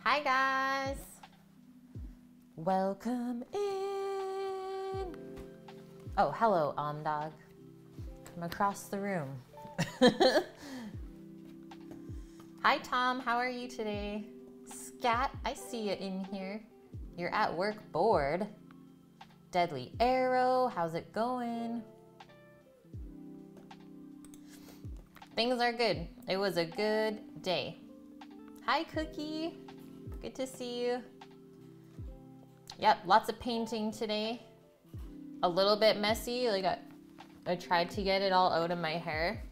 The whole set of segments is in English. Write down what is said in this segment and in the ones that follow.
Hi guys, welcome in. Oh, hello, dog. From across the room. Hi Tom, how are you today? Scat, I see you in here. You're at work bored. Deadly Arrow, how's it going? Things are good. It was a good day. Hi Cookie, good to see you. Yep, lots of painting today. A little bit messy, like I tried to get it all out of my hair,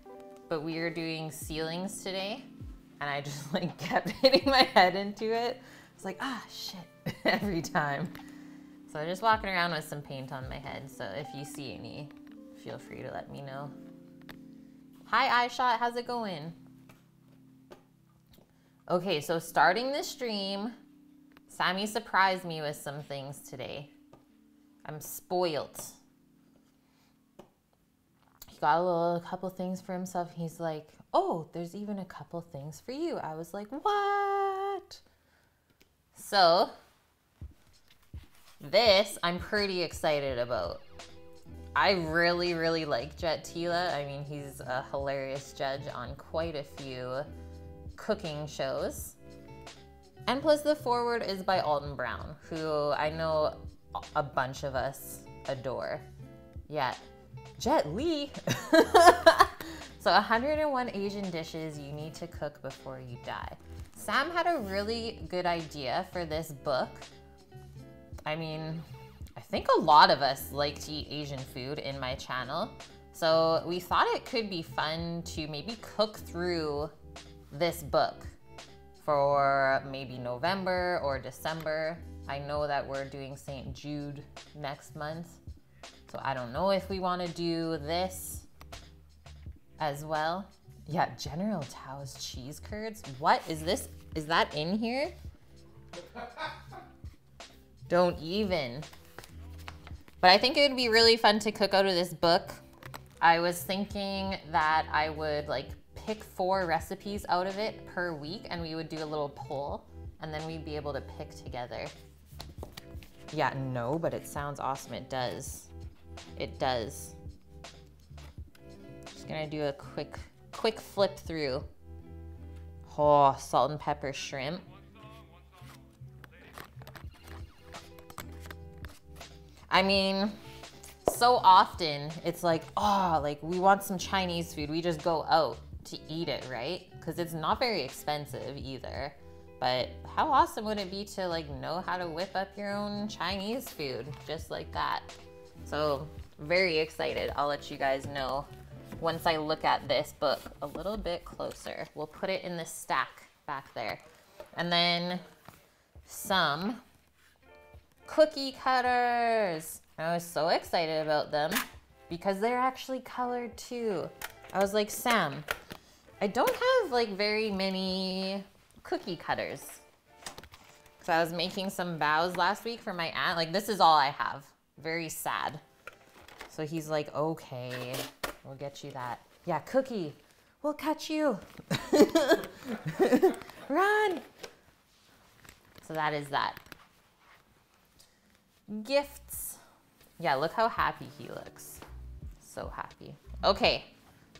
but we were doing ceilings today and I just like kept hitting my head into it. It's like, ah, shit, every time. So I'm just walking around with some paint on my head. So if you see any, feel free to let me know. Hi iShot, how's it going? Okay, so starting the stream, Sammy surprised me with some things today. I'm spoiled. He got a couple things for himself. He's like, oh, there's even a couple things for you. I was like, what? So this I'm pretty excited about. I really, really like Jet Tila. I mean, he's a hilarious judge on quite a few cooking shows. And plus the forward is by Alton Brown, who I know a bunch of us adore. Yeah, Jet Li. So 101 Asian dishes you need to cook before you die. Sam had a really good idea for this book. I mean, I think a lot of us like to eat Asian food in my channel. So we thought it could be fun to maybe cook through this book for maybe November or December. I know that we're doing St. Jude next month, so I don't know if we want to do this as well. Yeah, General Tao's cheese curds. What is this? Is that in here? Don't even. But I think it would be really fun to cook out of this book. I was thinking that I would like pick 4 recipes out of it per week and we would do a little poll and then we'd be able to pick together. Yeah, no, but it sounds awesome. It does. It does. Just gonna do a quick flip through. Oh, salt and pepper shrimp. I mean, so often it's like, oh, like we want some Chinese food. We just go out to eat it, right? Because it's not very expensive either. But how awesome would it be to like know how to whip up your own Chinese food just like that? So very excited. I'll let you guys know once I look at this book a little bit closer. We'll put it in the stack back there. And then some cookie cutters. I was so excited about them because they're actually colored too. I was like, Sam, I don't have like very many cookie cutters. So I was making some bows last week for my aunt. Like, this is all I have. Very sad. So he's like, okay, we'll get you that. Yeah, Cookie, we'll catch you. Run. So that is that. Gifts. Yeah, look how happy he looks. So happy. Okay,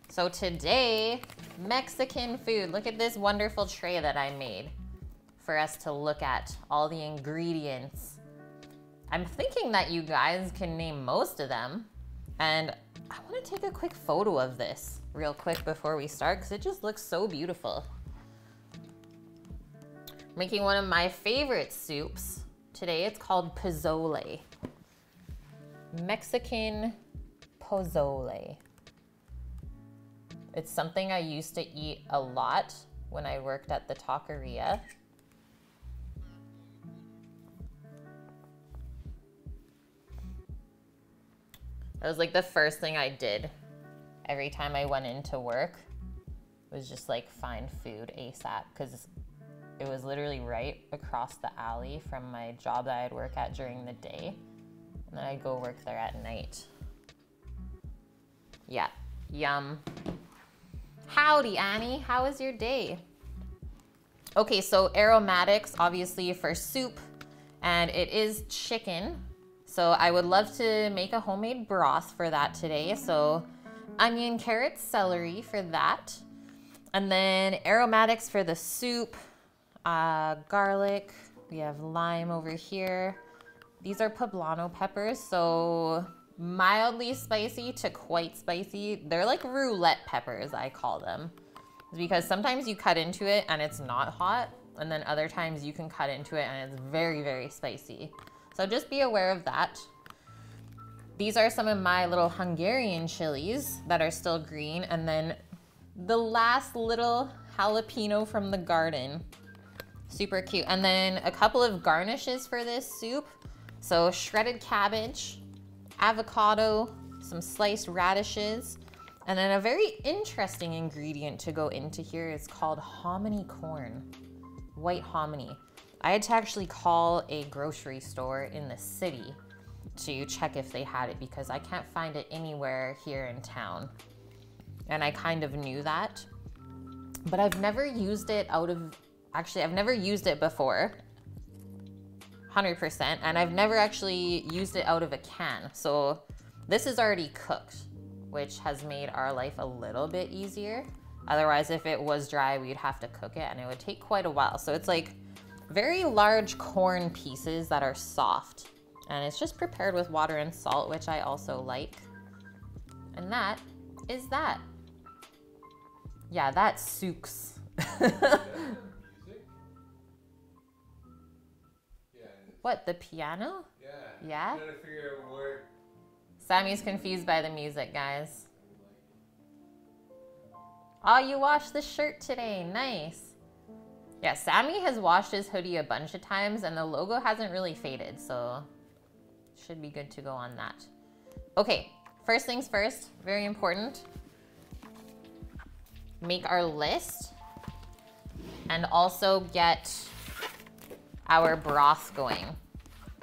so today, Mexican food. Look at this wonderful tray that I made for us to look at all the ingredients. I'm thinking that you guys can name most of them. And I want to take a quick photo of this real quick before we start because it just looks so beautiful. Making one of my favorite soups. Today it's called pozole. Mexican pozole. It's something I used to eat a lot when I worked at the taqueria. That was like the first thing I did every time I went into work was just like find food ASAP because it was literally right across the alley from my job that I'd work at during the day. And then I'd go work there at night. Yeah, yum. Howdy, Annie. How was your day? Okay, so aromatics, obviously for soup, and it is chicken. So I would love to make a homemade broth for that today. So onion, carrots, celery for that. And then aromatics for the soup, garlic, we have lime over here. These are poblano peppers, so mildly spicy to quite spicy. They're like roulette peppers, I call them. Because sometimes you cut into it and it's not hot, and then other times you can cut into it and it's very, very spicy. So just be aware of that. These are some of my little Hungarian chilies that are still green, and then the last little jalapeno from the garden. Super cute. And then a couple of garnishes for this soup. So shredded cabbage, avocado, some sliced radishes, and then a very interesting ingredient to go into here is called hominy corn, white hominy. I had to actually call a grocery store in the city to check if they had it because I can't find it anywhere here in town. And I kind of knew that, but I've never used it I've never used it before, 100%, and I've never actually used it out of a can. So this is already cooked, which has made our life a little bit easier. Otherwise, if it was dry, we'd have to cook it and it would take quite a while. So it's like very large corn pieces that are soft, and it's just prepared with water and salt, which I also like. And that is that. Yeah, that souks. What, the piano? Yeah. Yeah? I'm trying to figure out where. Sammy's confused by the music, guys. Oh, you washed the shirt today. Nice. Yeah, Sammy has washed his hoodie a bunch of times and the logo hasn't really faded, so should be good to go on that. Okay, first things first, very important. Make our list and also get our broth going.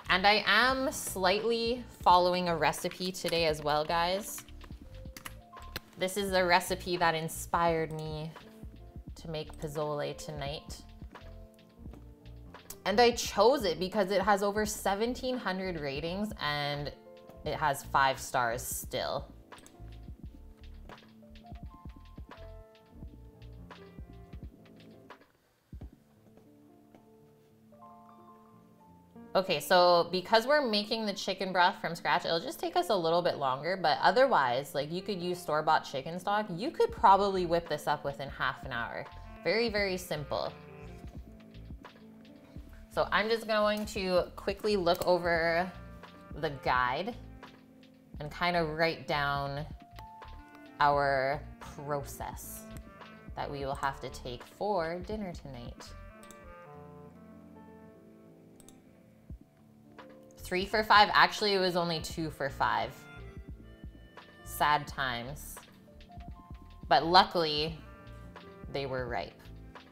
And I am slightly following a recipe today as well, guys. This is the recipe that inspired me to make pozole tonight. And I chose it because it has over 1,700 ratings and it has 5 stars still. Okay, so because we're making the chicken broth from scratch, it'll just take us a little bit longer, but otherwise, like you could use store-bought chicken stock. You could probably whip this up within half an hour. Very, very simple. So I'm just going to quickly look over the guide and kind of write down our process that we will have to take for dinner tonight. 3 for $5. Actually, it was only 2 for $5. Sad times. But luckily, they were ripe.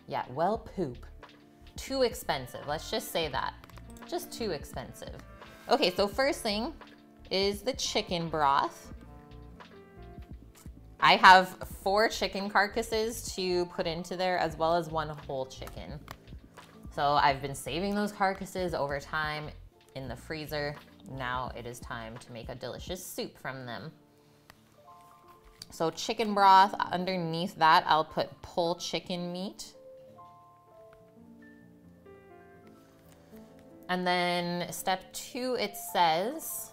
Yeah, well, poop. Too expensive. Let's just say that. Just too expensive. Okay, so first thing is the chicken broth. I have 4 chicken carcasses to put into there as well as 1 whole chicken. So I've been saving those carcasses over time in the freezer. Now it is time to make a delicious soup from them. So chicken broth, underneath that I'll put pulled chicken meat. And then step 2, it says,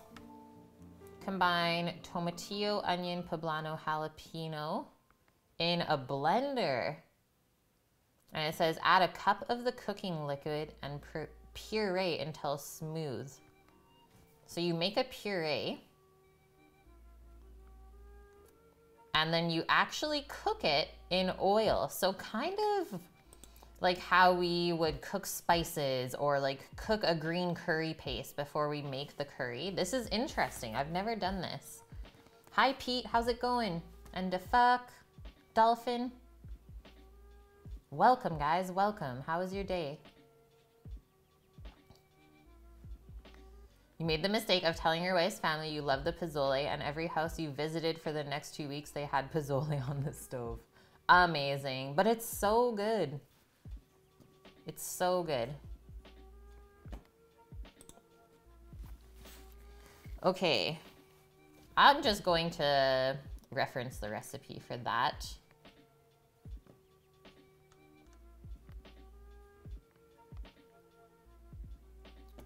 combine tomatillo, onion, poblano, jalapeno in a blender. And it says add a cup of the cooking liquid and puree until smooth. So you make a puree and then you actually cook it in oil. So kind of like how we would cook spices or like cook a green curry paste before we make the curry. This is interesting. I've never done this. Hi Pete, how's it going? And the fuck, Dolphin. Welcome guys, welcome. How was your day? You made the mistake of telling your wife's family you love the pozole, and every house you visited for the next 2 weeks, they had pozole on the stove. Amazing, but it's so good. It's so good. Okay, I'm just going to reference the recipe for that.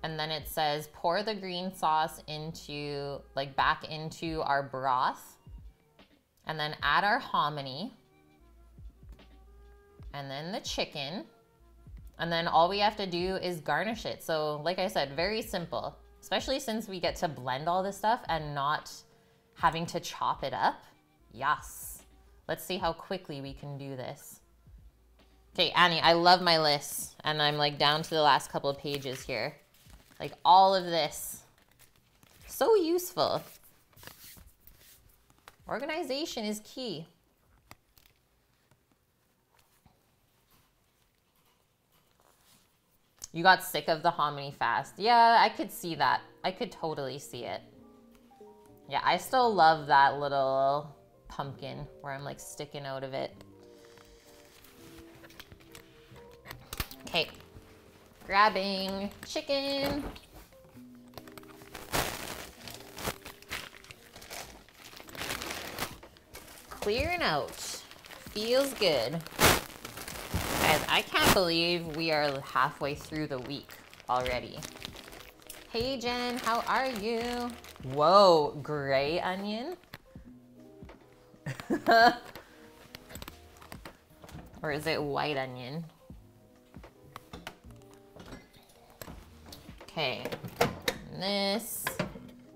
And then it says pour the green sauce into, like, back into our broth, and then add our hominy, and then the chicken, and then all we have to do is garnish it. So like I said, very simple, especially since we get to blend all this stuff and not having to chop it up. Yes. Let's see how quickly we can do this. Okay, Annie, I love my lists, and I'm like down to the last couple of pages here. Like all of this. So useful. Organization is key. You got sick of the hominy fast. Yeah, I could see that. I could totally see it. Yeah, I still love that little pumpkin where I'm like sticking out of it. Okay. Grabbing chicken. Clearing out. Feels good. Guys, I can't believe we are halfway through the week already. Hey Jen, how are you? Whoa, gray onion? Or is it white onion? Okay, and this,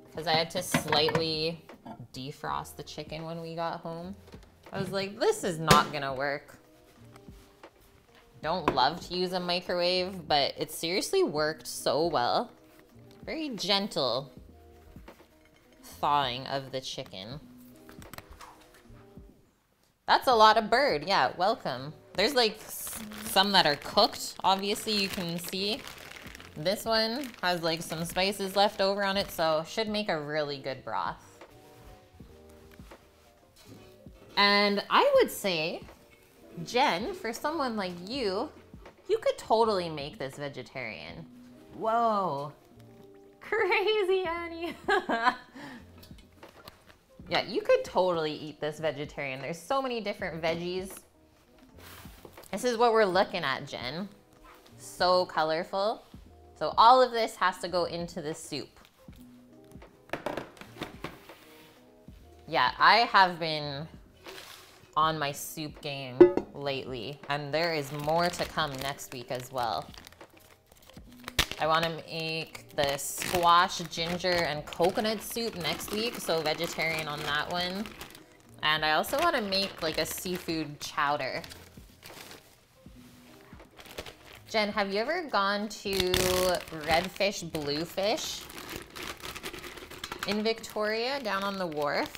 because I had to slightly defrost the chicken when we got home. I was like, this is not gonna work. Don't love to use a microwave, but it seriously worked so well. Very gentle thawing of the chicken. That's a lot of bird. Yeah, welcome. There's like some that are cooked, obviously you can see. This one has like some spices left over on it, so should make a really good broth. And I would say, Jen, for someone like you could totally make this vegetarian. Whoa. Crazy, Annie. Yeah, you could totally eat this vegetarian. There's so many different veggies. This is what we're looking at, Jen. So colorful. So all of this has to go into the soup. Yeah, I have been on my soup game lately, and there is more to come next week as well. I want to make the squash, ginger, and coconut soup next week, so vegetarian on that one. And I also want to make like a seafood chowder. Jen, have you ever gone to Redfish Bluefish in Victoria, down on the wharf?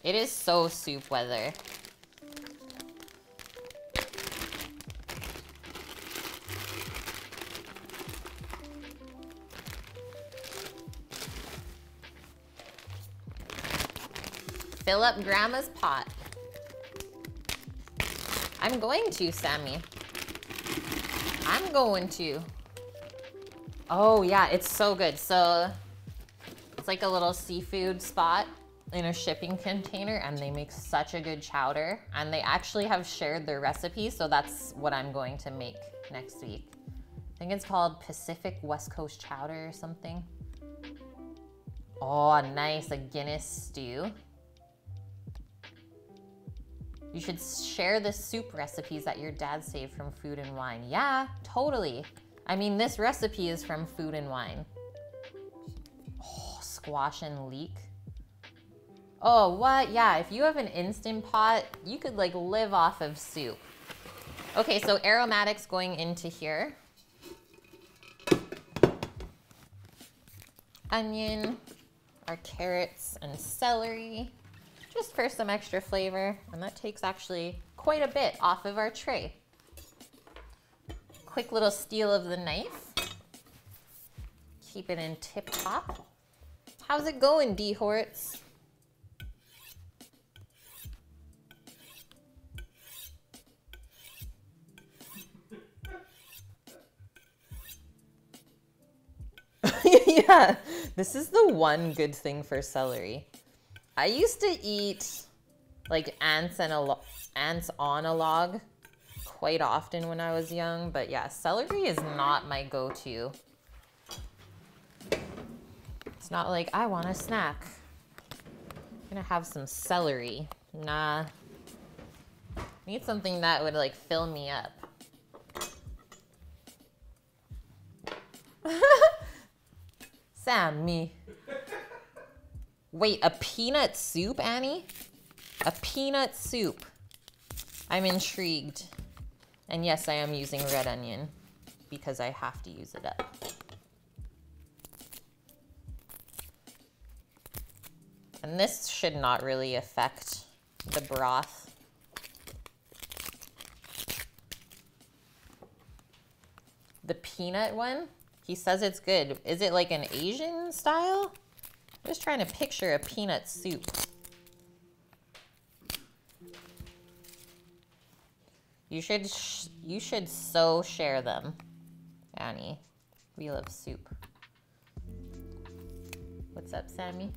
It is so soup weather. Fill up Grandma's pot. I'm going to, Sammy. I'm going to. Oh yeah, it's so good. So it's like a little seafood spot in a shipping container, and they make such a good chowder, and they actually have shared their recipe, so that's what I'm going to make next week. I think it's called Pacific West Coast Chowder or something. Oh, nice, a Guinness stew. You should share the soup recipes that your dad saved from Food and Wine. Yeah, totally. I mean, this recipe is from Food and Wine. Oh, squash and leek. Oh, what? Yeah, if you have an Instant Pot, you could like live off of soup. Okay, so aromatics going into here. Onion, our carrots and celery, just for some extra flavor. And that takes actually quite a bit off of our tray. Quick little steal of the knife. Keep it in tip top. How's it going, D Hortz? Yeah, this is the one good thing for celery. I used to eat like ants on a log quite often when I was young, but yeah, celery is not my go-to. It's not like I want a snack. I'm gonna have some celery. Nah. I need something that would like fill me up. Sammy. Wait, a peanut soup, Annie? A peanut soup. I'm intrigued. And yes, I am using red onion because I have to use it up. And this should not really affect the broth. The peanut one, he says it's good. Is it like an Asian style? I'm just trying to picture a peanut soup. You should so share them, Annie. We love soup. What's up, Sammy?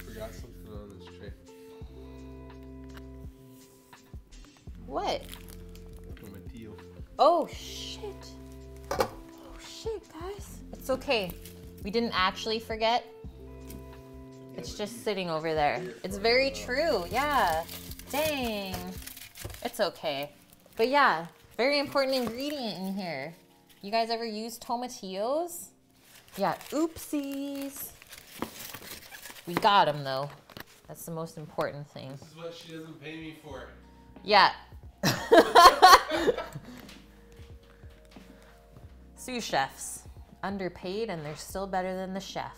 Forgot something on this tray. What? Tomatillo. Oh, shit. Oh, shit, guys. It's okay. We didn't actually forget. It's just sitting over there. It's very true. Yeah. Dang. It's okay. But yeah, very important ingredient in here. You guys ever use tomatillos? Yeah, oopsies. We got them though. That's the most important thing. This is what she doesn't pay me for. Yeah. Sous chefs. Underpaid and they're still better than the chef.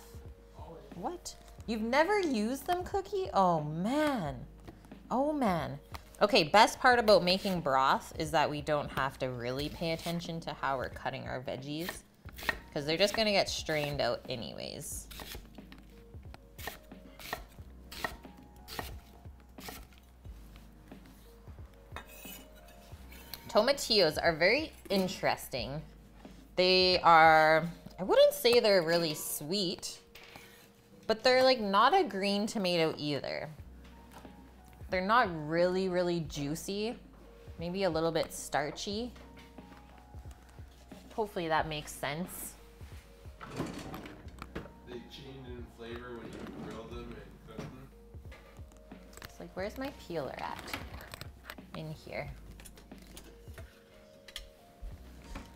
What? You've never used them, Cookie? Oh man. Oh man. Okay, best part about making broth is that we don't have to really pay attention to how we're cutting our veggies because they're just gonna get strained out anyways. Tomatillos are very interesting. They are, I wouldn't say they're really sweet, but they're like not a green tomato either. They're not really, really juicy. Maybe a little bit starchy. Hopefully that makes sense. They change in flavor when you grill them and cook them. It's like, where's my peeler at? In here.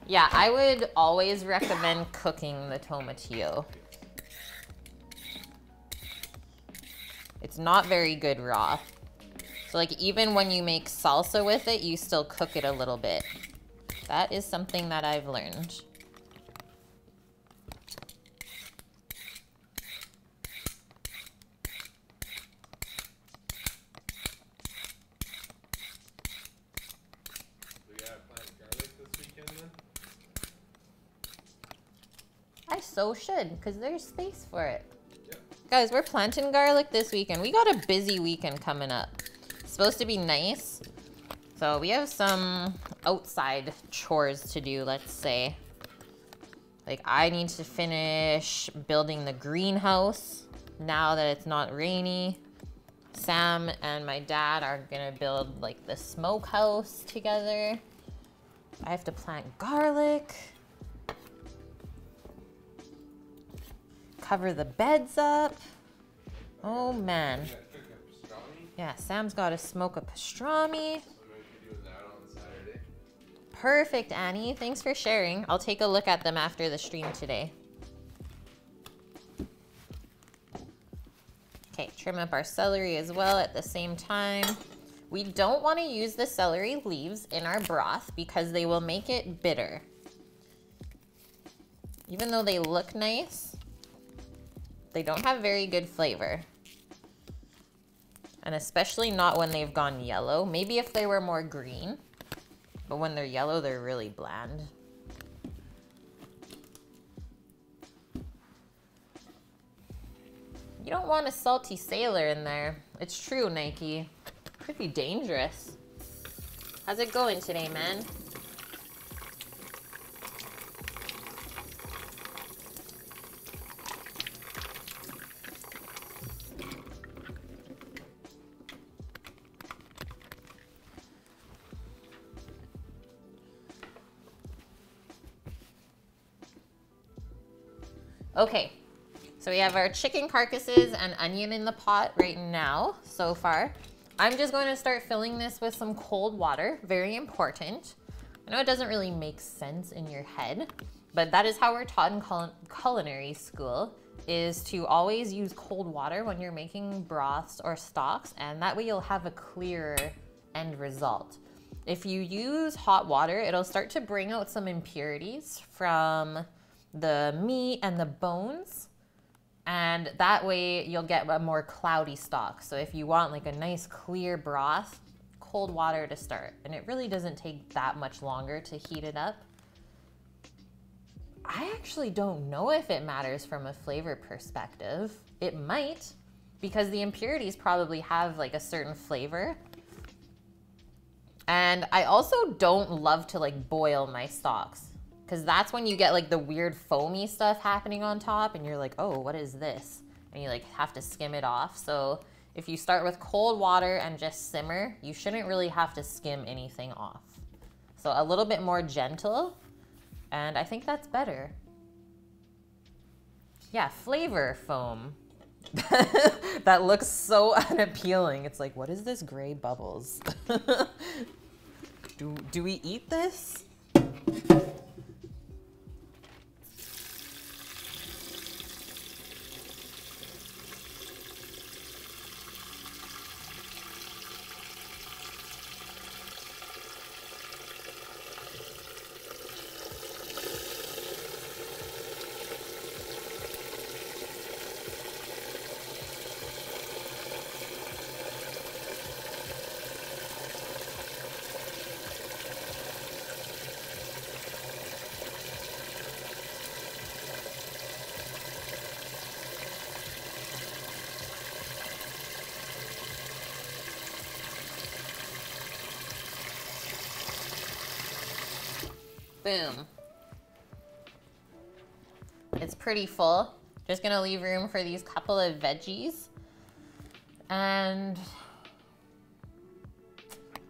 Yeah, I would always recommend cooking the tomatillo. It's not very good raw. So like even when you make salsa with it, you still cook it a little bit. That is something that I've learned. We gotta plant garlic this weekend then? I so should, because there's space for it. Yep. Guys, we're planting garlic this weekend. We got a busy weekend coming up. It's supposed to be nice. So we have some outside chores to do, let's say. Like I need to finish building the greenhouse now that it's not rainy. Sam and my dad are gonna build like the smokehouse together. I have to plant garlic. Cover the beds up. Oh man. Yeah, Sam's got to smoke a pastrami. Perfect, Annie. Thanks for sharing. I'll take a look at them after the stream today. Okay, trim up our celery as well at the same time. We don't want to use the celery leaves in our broth because they will make it bitter. Even though they look nice, they don't have very good flavor. And especially not when they've gone yellow. Maybe if they were more green, but when they're yellow, they're really bland. You don't want a salty sailor in there. It's true, Nike. Could be dangerous. How's it going today, man? Okay, so we have our chicken carcasses and onion in the pot right now, so far. I'm just going to start filling this with some cold water, very important. I know it doesn't really make sense in your head, but that is how we're taught in culinary school, is to always use cold water when you're making broths or stocks, and that way you'll have a clearer end result. If you use hot water, it'll start to bring out some impurities from the meat and the bones, and that way you'll get a more cloudy stock. So if you want like a nice clear broth, cold water to start, and it really doesn't take that much longer to heat it up. I actually don't know if it matters from a flavor perspective. It might, because the impurities probably have like a certain flavor. And I also don't love to like boil my stocks, because that's when you get like the weird foamy stuff happening on top and you're like, oh, what is this? And you like have to skim it off. So if you start with cold water and just simmer, you shouldn't really have to skim anything off. So a little bit more gentle, and I think that's better. Yeah, flavor foam. That looks so unappealing. It's like, what is this gray bubbles? Do we eat this? Boom. It's pretty full. Just gonna leave room for these couple of veggies. And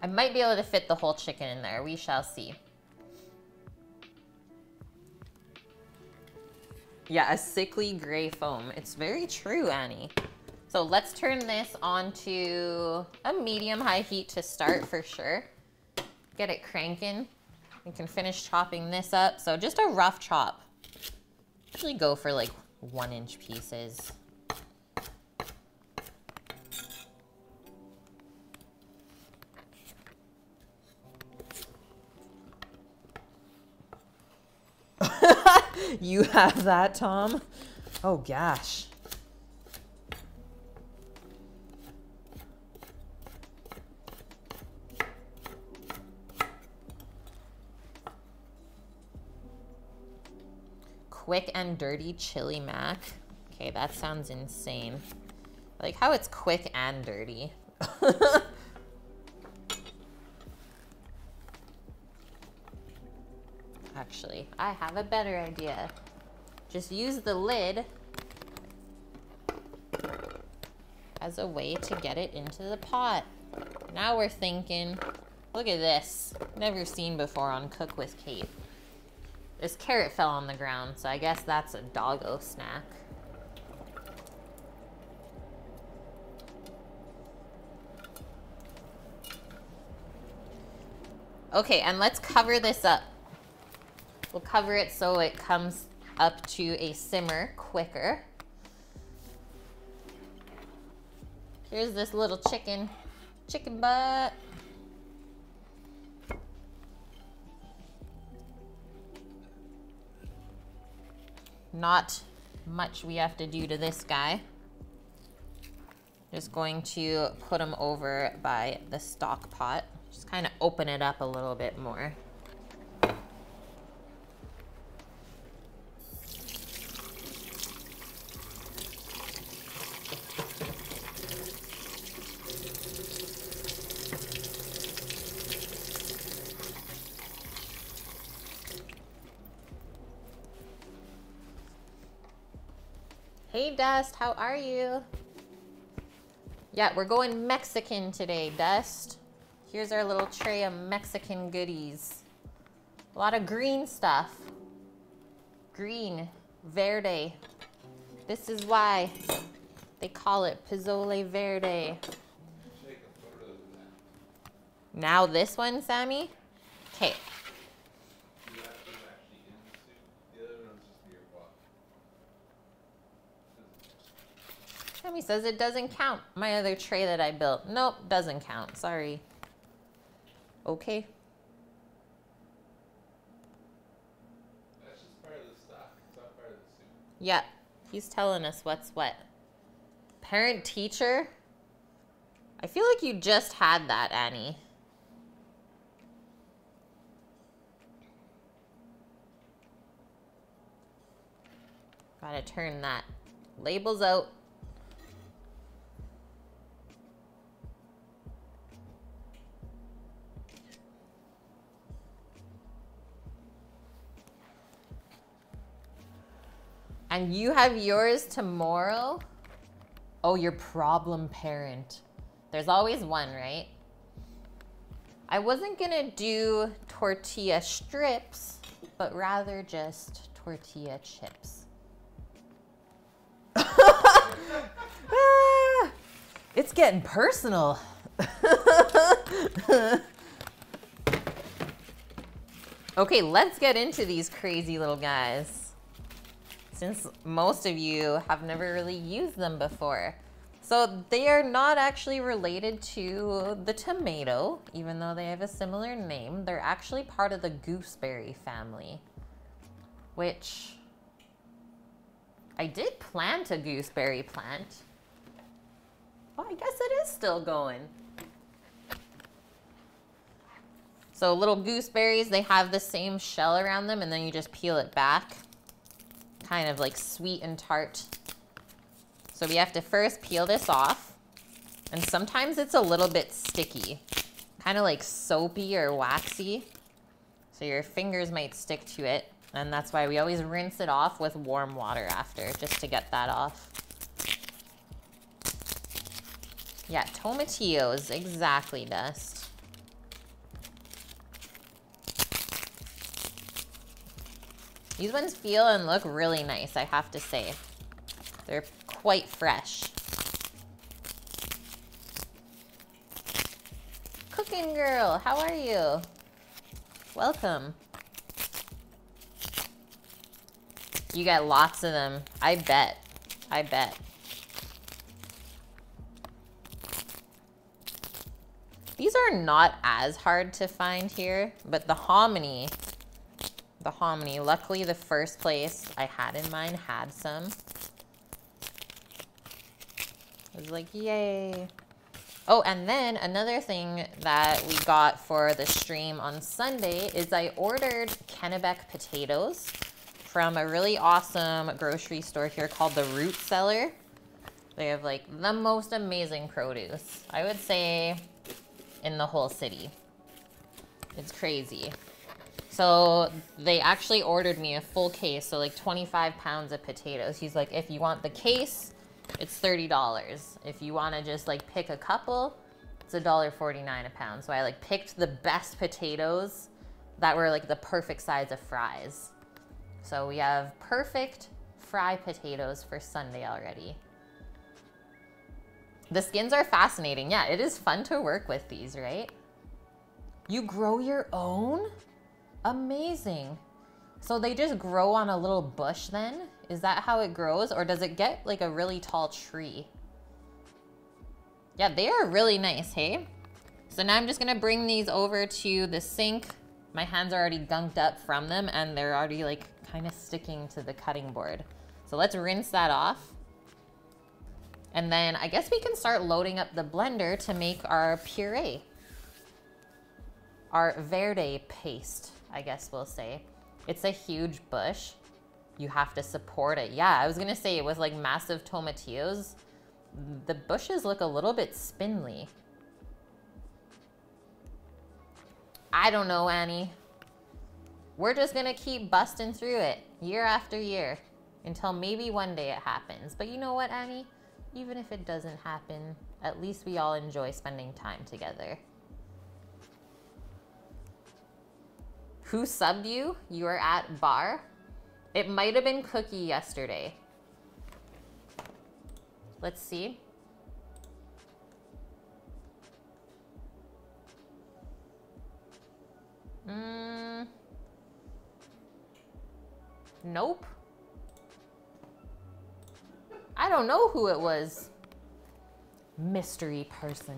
I might be able to fit the whole chicken in there. We shall see. Yeah, a sickly gray foam. It's very true, Annie. So let's turn this on to a medium-high heat to start for sure. Get it cranking. We can finish chopping this up. So just a rough chop. Usually go for like 1-inch pieces. You have that, Tom? Oh gosh. Quick and dirty chili mac. Okay, that sounds insane. I like how it's quick and dirty. Actually, I have a better idea. Just use the lid as a way to get it into the pot. Now we're thinking. Look at this. Never seen before on Cook with Kate. This carrot fell on the ground, so I guess that's a doggo snack. Okay, and let's cover this up. We'll cover it so it comes up to a simmer quicker. Here's this little chicken butt. Not much we have to do to this guy. Just going to put him over by the stock pot. Just kind of open it up a little bit more. Hey Dust, how are you? Yeah, we're going Mexican today, Dust. Here's our little tray of Mexican goodies. A lot of green stuff. Green, verde. This is why they call it pozole verde. Take a photo of that. Now this one, Sammy? Okay. That is actually in the soup. The other one's just near pot. Sammy says it doesn't count. My other tray that I built. Nope, doesn't count. Sorry. Okay. That's just part of the stock. It's not part of the soup. Yeah, he's telling us what's what. Parent teacher? I feel like you just had that, Annie. Gotta turn that. Labels out. And you have yours tomorrow? Oh, your problem parent. There's always one, right? I wasn't gonna do tortilla strips, but rather just tortilla chips. Ah, it's getting personal. Okay, let's get into these crazy little guys. Since most of you have never really used them before. So they are not actually related to the tomato, even though they have a similar name. They're actually part of the gooseberry family, which I did plant a gooseberry plant. Oh, I guess it is still going. So little gooseberries, they have the same shell around them, and then you just peel it back. Kind of like sweet and tart. So we have to first peel this off. And sometimes it's a little bit sticky. Kind of like soapy or waxy. So your fingers might stick to it. And that's why we always rinse it off with warm water after, just to get that off. Yeah, tomatillos, exactly, Dust. These ones feel and look really nice, I have to say. They're quite fresh. Cooking girl, how are you? Welcome. You got lots of them. I bet. I bet. These are not as hard to find here, but the hominy, luckily the first place I had in mind had some. I was like, yay. Oh, and then another thing that we got for the stream on Sunday is I ordered Kennebec potatoes from a really awesome grocery store here called the Root Cellar. They have like the most amazing produce, I would say, in the whole city. It's crazy. So they actually ordered me a full case, so like 25 pounds of potatoes. He's like, if you want the case, it's $30. If you want to just like pick a couple, it's $1.49 a pound. So I like picked the best potatoes that were like the perfect size of fries. So we have perfect fry potatoes for Sunday already. The skins are fascinating. Yeah, it is fun to work with these, right? You grow your own? Amazing. So they just grow on a little bush then? Is that how it grows? Or does it get like a really tall tree? Yeah, they are really nice, hey? So now I'm just gonna bring these over to the sink. My hands are already gunked up from them and they're already like kind of sticking to the cutting board. So let's rinse that off. And then I guess we can start loading up the blender to make our puree. Our verde paste, I guess we'll say. It's a huge bush. You have to support it. Yeah, I was gonna say with like massive tomatillos, the bushes look a little bit spindly. I don't know, Annie. We're just gonna keep busting through it year after year. Until maybe one day it happens. But you know what, Annie? Even if it doesn't happen, at least we all enjoy spending time together. Who subbed you? You were at bar? It might have been Cookie yesterday. Let's see. Nope. I don't know who it was. Mystery person.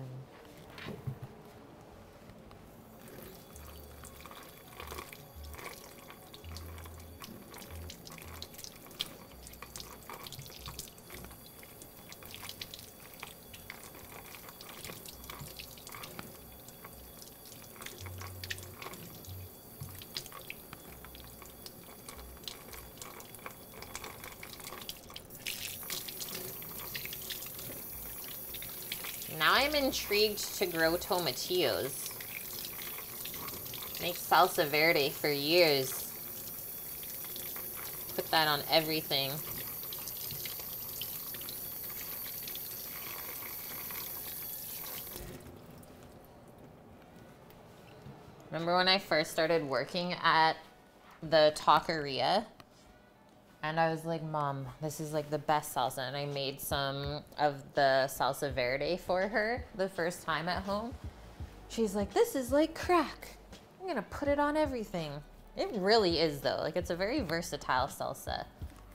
Now I'm intrigued to grow tomatillos. Make salsa verde for years. Put that on everything. Remember when I first started working at the taqueria? And I was like, Mom, this is like the best salsa. And I made some of the salsa verde for her the first time at home. She's like, this is like crack. I'm gonna put it on everything. It really is though. Like, it's a very versatile salsa.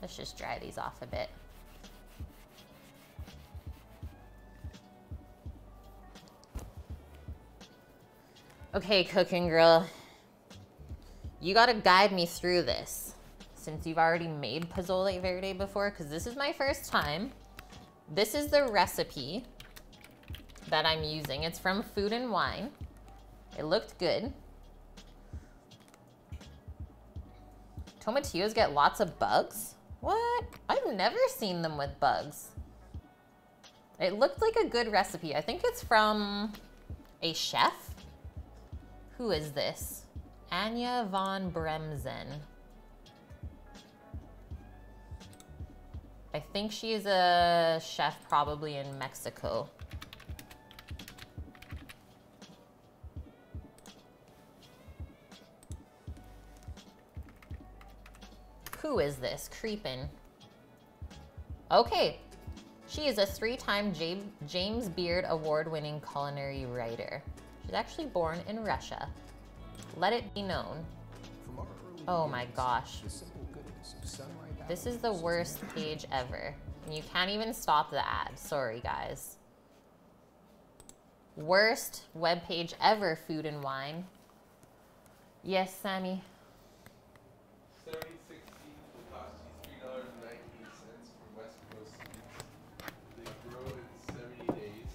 Let's just dry these off a bit. Okay, cooking girl. You gotta guide me through this. Since you've already made pozole verde before, because this is my first time. This is the recipe that I'm using. It's from Food and Wine. It looked good. Tomatillos get lots of bugs? What? I've never seen them with bugs. It looked like a good recipe. I think it's from a chef. Who is this? Anya von Bremzen. I think she is a chef probably in Mexico. Who is this? Creepin'. Okay. She is a 3-time James Beard award-winning culinary writer. She's actually born in Russia. Let it be known. Oh my gosh. This is the worst page ever. And you can't even stop the ad. Sorry, guys. Worst webpage ever, Food and Wine. Yes, Sammy. 76 seeds will cost you $3.98 for West Coast seeds. They grow in 70 days.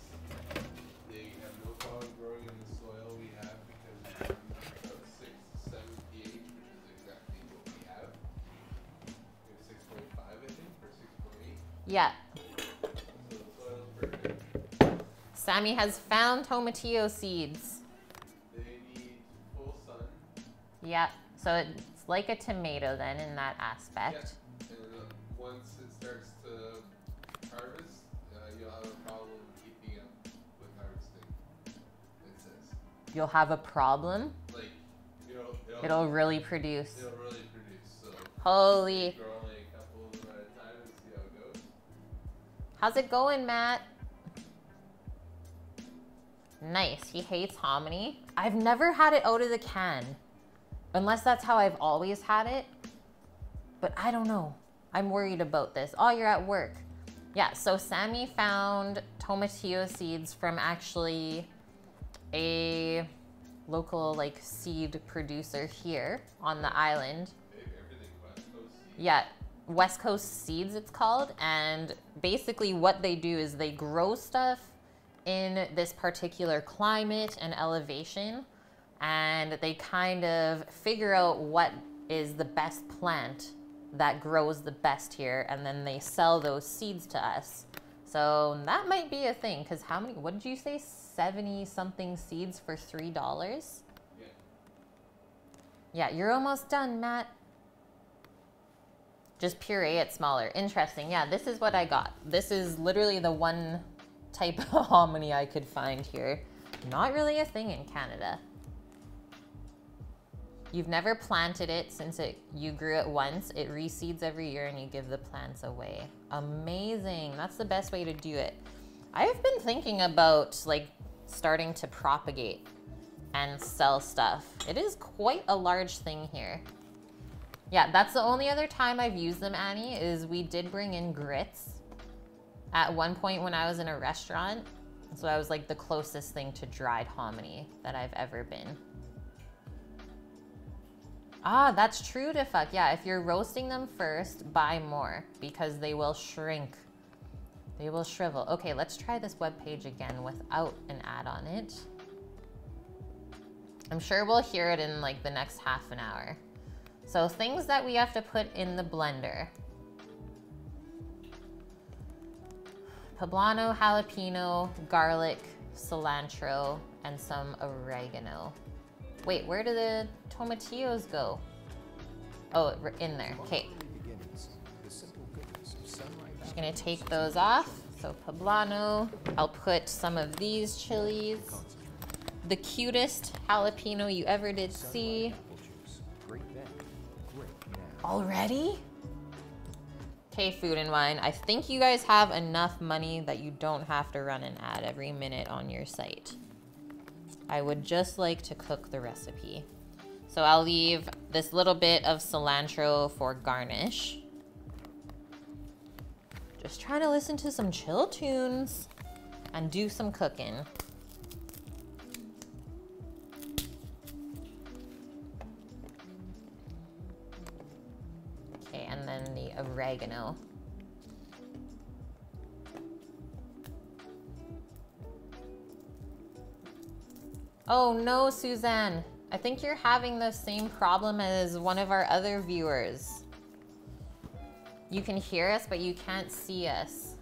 They have no problem growing in the soil we have because it's about 6 to 7 pH, which is exactly what we have. We have 6.5, I think, or 6.8. Yeah. So the soil's perfect. Sammy has found tomatillo seeds. They need full sun. Yeah. So it's like a tomato then in that aspect. Yeah. And once it starts to harvest, you'll have a problem keeping up with harvesting. It says. You'll have a problem. Like, It'll really produce. It'll really produce. So Holy. grow only a couple of them at a time and see how it goes. How's it going, Matt? Nice. He hates hominy. I've never had it out of the can. Unless that's how I've always had it. But I don't know. I'm worried about this. Oh, you're at work. Yeah, so Sammy found tomatillo seeds from actually a local like seed producer here on the island. Everything West Coast seeds. Yeah, West Coast Seeds it's called. And basically what they do is they grow stuff in this particular climate and elevation, and they kind of figure out what is the best plant that grows the best here, and then they sell those seeds to us. So that might be a thing, because how many, what did you say, 70 something seeds for $3? Yeah. Yeah, you're almost done, Matt. Just puree it smaller. Interesting. Yeah, this is what I got. This is literally the one type of hominy I could find here. Not really a thing in Canada. You've never planted it since you grew it once. It reseeds every year and you give the plants away. Amazing. That's the best way to do it. I've been thinking about like starting to propagate and sell stuff. It is quite a large thing here. Yeah, that's the only other time I've used them, Annie, is we did bring in grits at one point when I was in a restaurant. So that was like the closest thing to dried hominy that I've ever been. Ah, that's true to fuck. Yeah, if you're roasting them first, buy more because they will shrink. They will shrivel. Okay, let's try this webpage again without an ad on it. I'm sure we'll hear it in like the next half an hour. So things that we have to put in the blender. Poblano, jalapeno, garlic, cilantro, and some oregano. Wait, where do the tomatillos go? Oh, in there. Okay. Just gonna take those off. So poblano. I'll put some of these chilies. The cutest jalapeno you ever did see. Already? Okay, Food and Wine. I think you guys have enough money that you don't have to run an ad every minute on your site. I would just like to cook the recipe. So I'll leave this little bit of cilantro for garnish. Just trying to listen to some chill tunes and do some cooking. Okay, and then the oregano. Oh no, Suzanne. I think you're having the same problem as one of our other viewers. You can hear us, but you can't see us.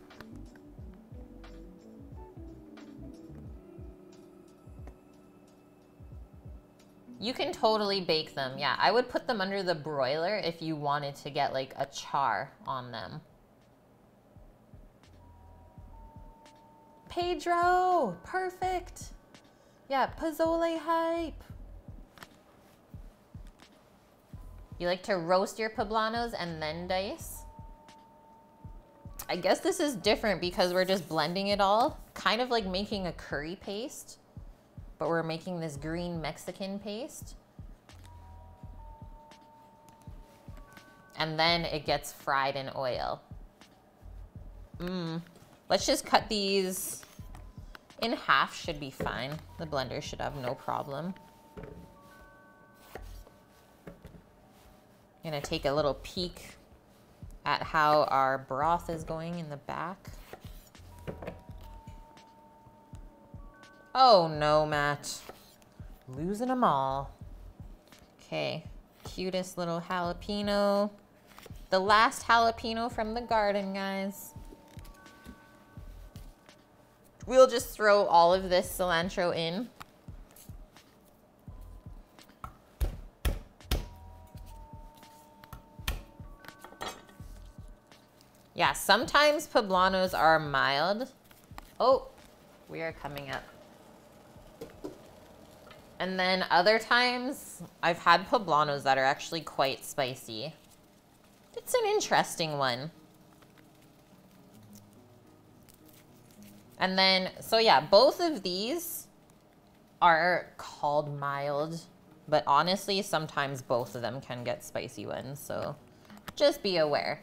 You can totally bake them. Yeah, I would put them under the broiler if you wanted to get like a char on them. Pedro, perfect. Yeah, pozole hype. You like to roast your poblanos and then dice? I guess this is different because we're just blending it all. Kind of like making a curry paste, but we're making this green Mexican paste. And then it gets fried in oil. Let's just cut these in half, should be fine. The blender should have no problem. I'm gonna take a little peek at how our broth is going in the back. Oh no, Matt. Losing them all. Okay, cutest little jalapeno. The last jalapeno from the garden, guys. We'll just throw all of this cilantro in. Yeah, sometimes poblanos are mild. Oh, we are coming up. And then other times, I've had poblanos that are actually quite spicy. It's an interesting one. And then, so yeah, both of these are called mild, but honestly, sometimes both of them can get spicy ones, so just be aware.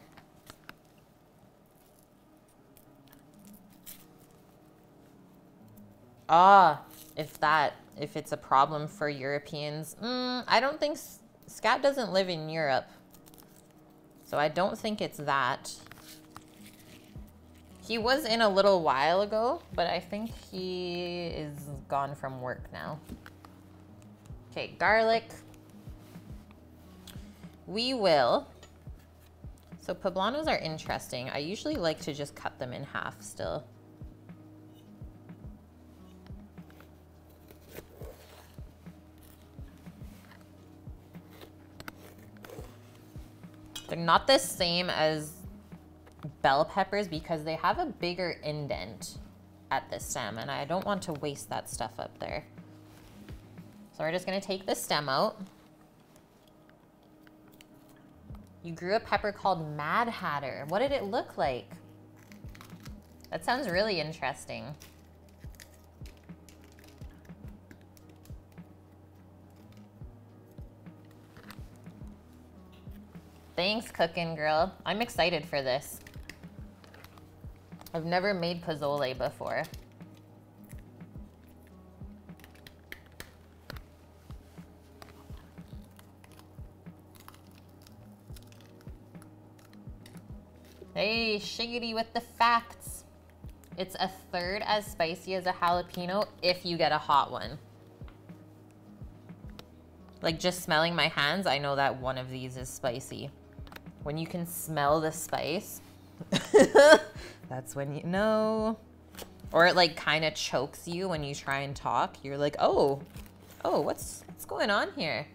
Ah, if it's a problem for Europeans, I don't think, Scat doesn't live in Europe, so I don't think it's that. He was in a little while ago, but I think he is gone from work now. Okay, garlic. We will. So poblanos are interesting. I usually like to just cut them in half still. They're not the same as bell peppers because they have a bigger indent at the stem, and I don't want to waste that stuff up there. So we're just gonna take the stem out. You grew a pepper called Mad Hatter. What did it look like? That sounds really interesting. Thanks, cooking girl. I'm excited for this. I've never made pozole before. Hey, Shiggity with the facts. It's a third as spicy as a jalapeno if you get a hot one. Like, just smelling my hands, I know that one of these is spicy. When you can smell the spice, that's when you know. Or it like kind of chokes you when you try and talk. You're like, oh, what's going on here?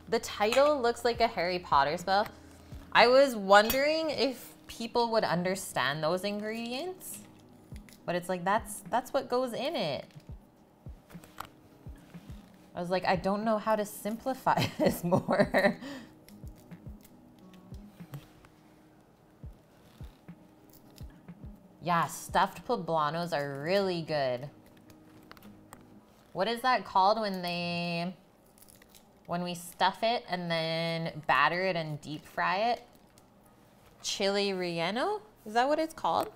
The title looks like a Harry Potter spell. I was wondering if people would understand those ingredients, but it's like, that's what goes in it. I was like, I don't know how to simplify this more. Yeah, stuffed poblanos are really good. What is that called when we stuff it and then batter it and deep fry it? Chili relleno? Is that what it's called?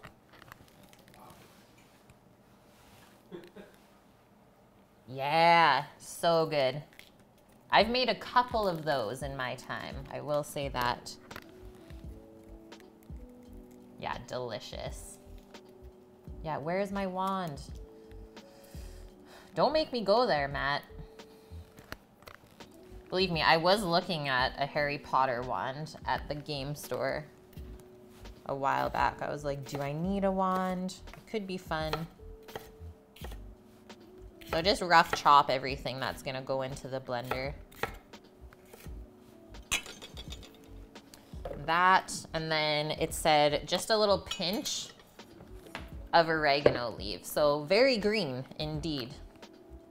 Yeah, so good. I've made a couple of those in my time. I will say that. Yeah, delicious. Yeah, where's my wand? Don't make me go there, Matt. Believe me, I was looking at a Harry Potter wand at the game store a while back. I was like, do I need a wand? It could be fun. So just rough chop everything that's gonna go into the blender. That, and then it said just a little pinch of oregano leaves. So very green indeed.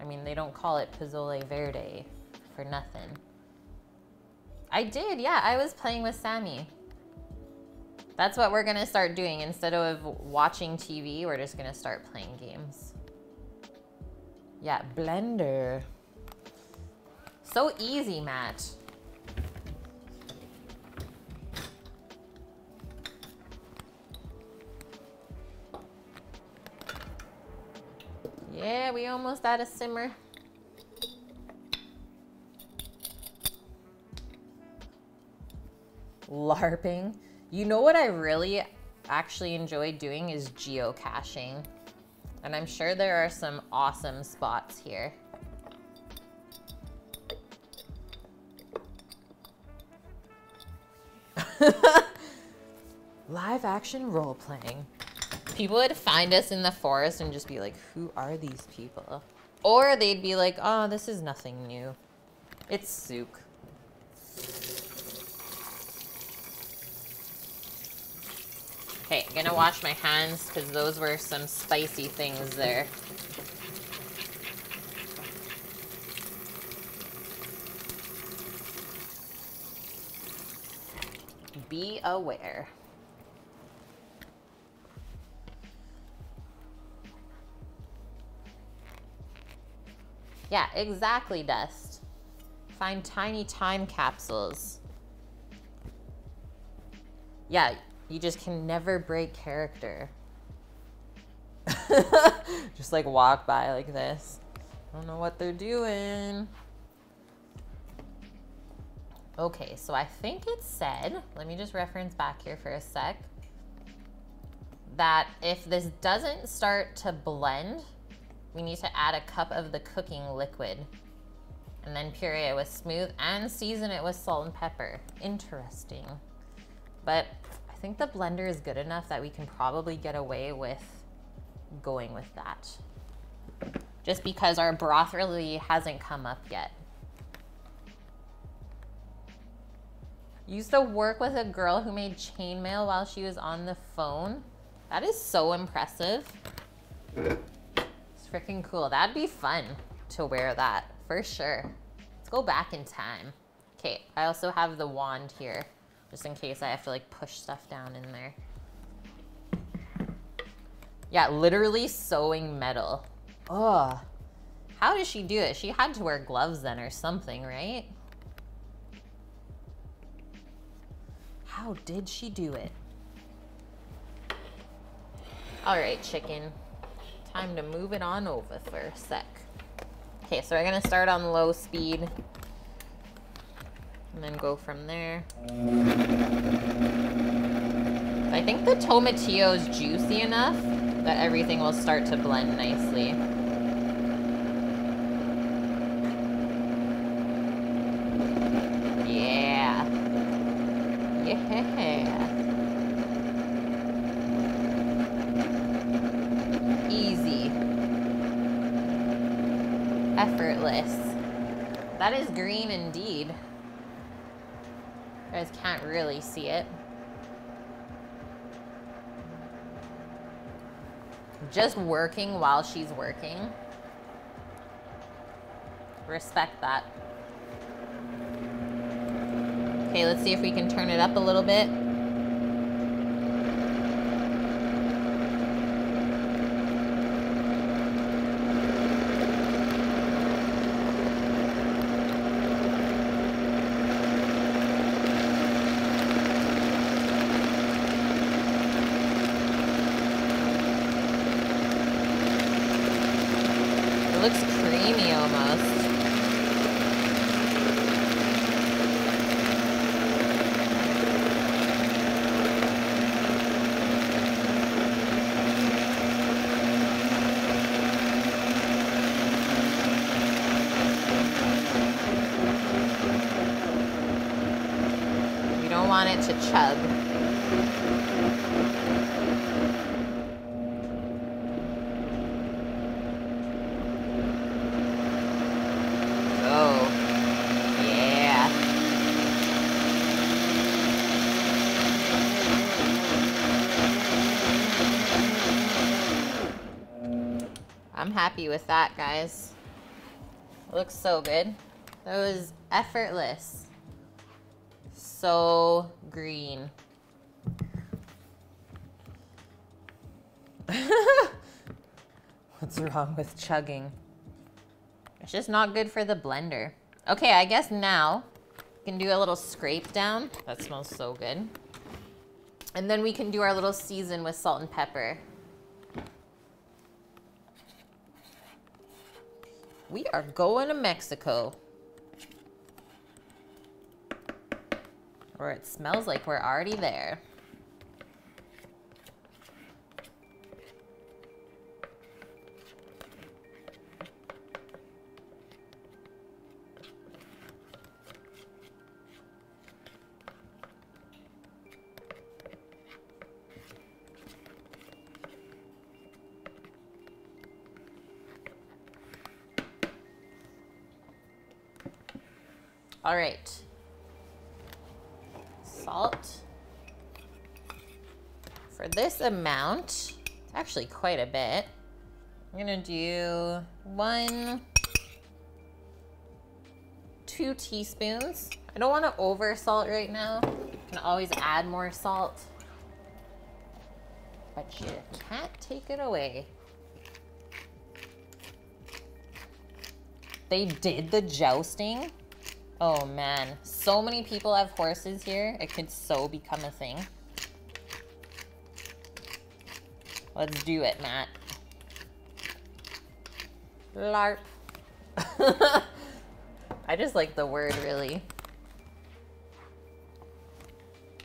I mean, they don't call it pozole verde for nothing. I did, yeah, I was playing with Sammy. That's what we're gonna start doing. Instead of watching TV, we're just gonna start playing games. Yeah, blender. So easy, Matt. Yeah, we almost at a simmer. LARPing. You know what I really actually enjoy doing is geocaching. And I'm sure there are some awesome spots here. Live action role playing. People would find us in the forest and just be like, who are these people? Or they'd be like, oh, this is nothing new. It's souk. Okay, I'm gonna wash my hands because those were some spicy things there. Be aware. Yeah, exactly, Dust. Find tiny time capsules. Yeah, you just can never break character. Just like walk by like this. I don't know what they're doing. Okay, so I think it said, let me just reference back here for a sec, that if this doesn't start to blend, we need to add a cup of the cooking liquid and then puree it with smooth and season it with salt and pepper. Interesting. But I think the blender is good enough that we can probably get away with going with that. Just because our broth really hasn't come up yet. Used to work with a girl who made chainmail while she was on the phone. That is so impressive. It's freaking cool. That'd be fun to wear that, for sure. Let's go back in time. Okay, I also have the wand here, just in case I have to like push stuff down in there. Yeah, literally sewing metal. Ugh. How does she do it? She had to wear gloves then or something, right? How did she do it? All right, chicken. Time to move it on over for a sec. Okay, so we're gonna start on low speed and then go from there. I think the tomatillo is juicy enough that everything will start to blend nicely. Yeah. Yeah. Easy. Effortless. That is green indeed. You guys can't really see it. Just working while she's working. Respect that. Okay, let's see if we can turn it up a little bit. It looks creamy almost. You don't want it to chug. I'm happy with that, guys. Looks so good. That was effortless. So green. What's wrong with chugging? It's just not good for the blender. Okay, I guess now we can do a little scrape down. That smells so good. And then we can do our little season with salt and pepper. We are going to Mexico. Or it smells like we're already there. All right, salt. For this amount, it's actually quite a bit. I'm gonna do 2 teaspoons. I don't wanna over salt right now. You can always add more salt, but you can't take it away. They did the jousting. Oh man, so many people have horses here. It could so become a thing. Let's do it, Matt. LARP. I just like the word, really.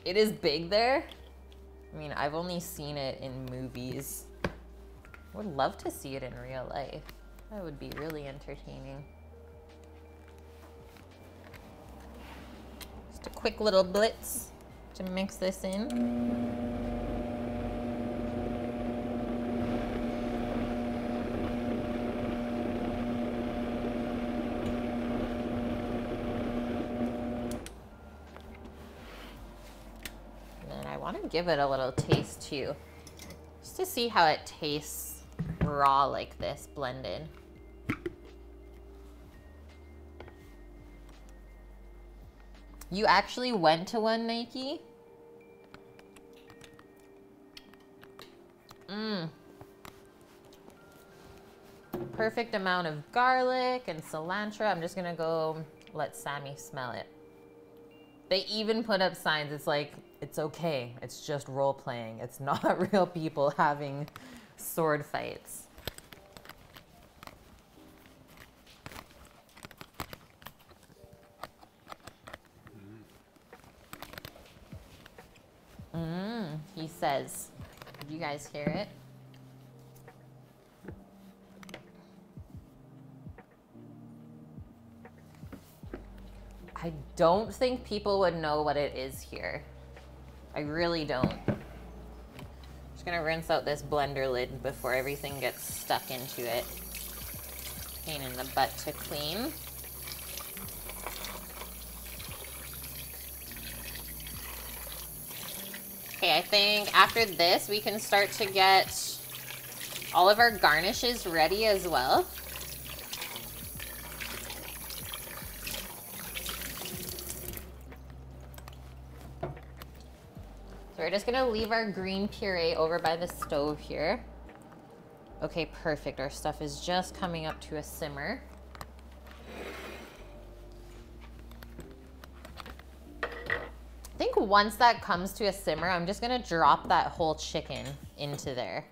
It is big there. I mean, I've only seen it in movies. I would love to see it in real life. That would be really entertaining. A quick little blitz to mix this in. give it a little taste too. Just to see how it tastes raw like this, blended. You actually went to one, Nike? Perfect amount of garlic and cilantro. I'm just gonna go let Sammy smell it. They even put up signs. It's like, it's okay. It's just role playing. It's not real people having sword fights. He says, did you guys hear it? I don't think people would know what it is here. I really don't. Just gonna rinse out this blender lid before everything gets stuck into it. Pain in the butt to clean. Okay, I think after this, we can start to get all of our garnishes ready as well. So we're just gonna leave our green puree over by the stove here. Okay, perfect. Our stuff is just coming up to a simmer. I think once that comes to a simmer, I'm just gonna drop that whole chicken into there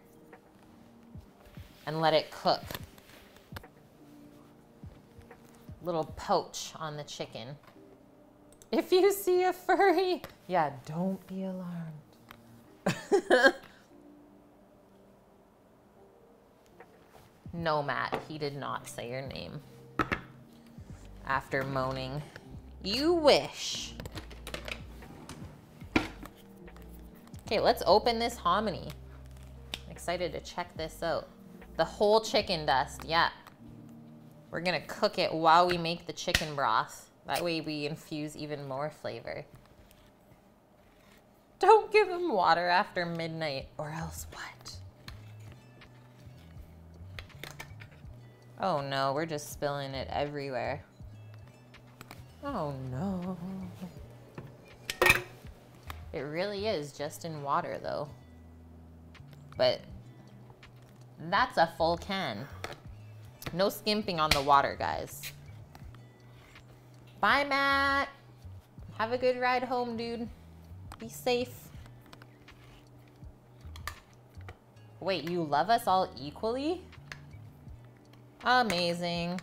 and let it cook. Little poach on the chicken. If you see a furry, yeah, don't be alarmed. No, Matt, he did not say your name. After moaning, you wish. Okay, let's open this hominy. I'm excited to check this out. The whole chicken dust, yeah. We're gonna cook it while we make the chicken broth. That way we infuse even more flavor. Don't give him water after midnight, or else what? Oh no, we're just spilling it everywhere. Oh no. It really is just in water though. But that's a full can. No skimping on the water, guys. Bye, Matt. Have a good ride home, dude. Be safe. Wait, you love us all equally? Amazing.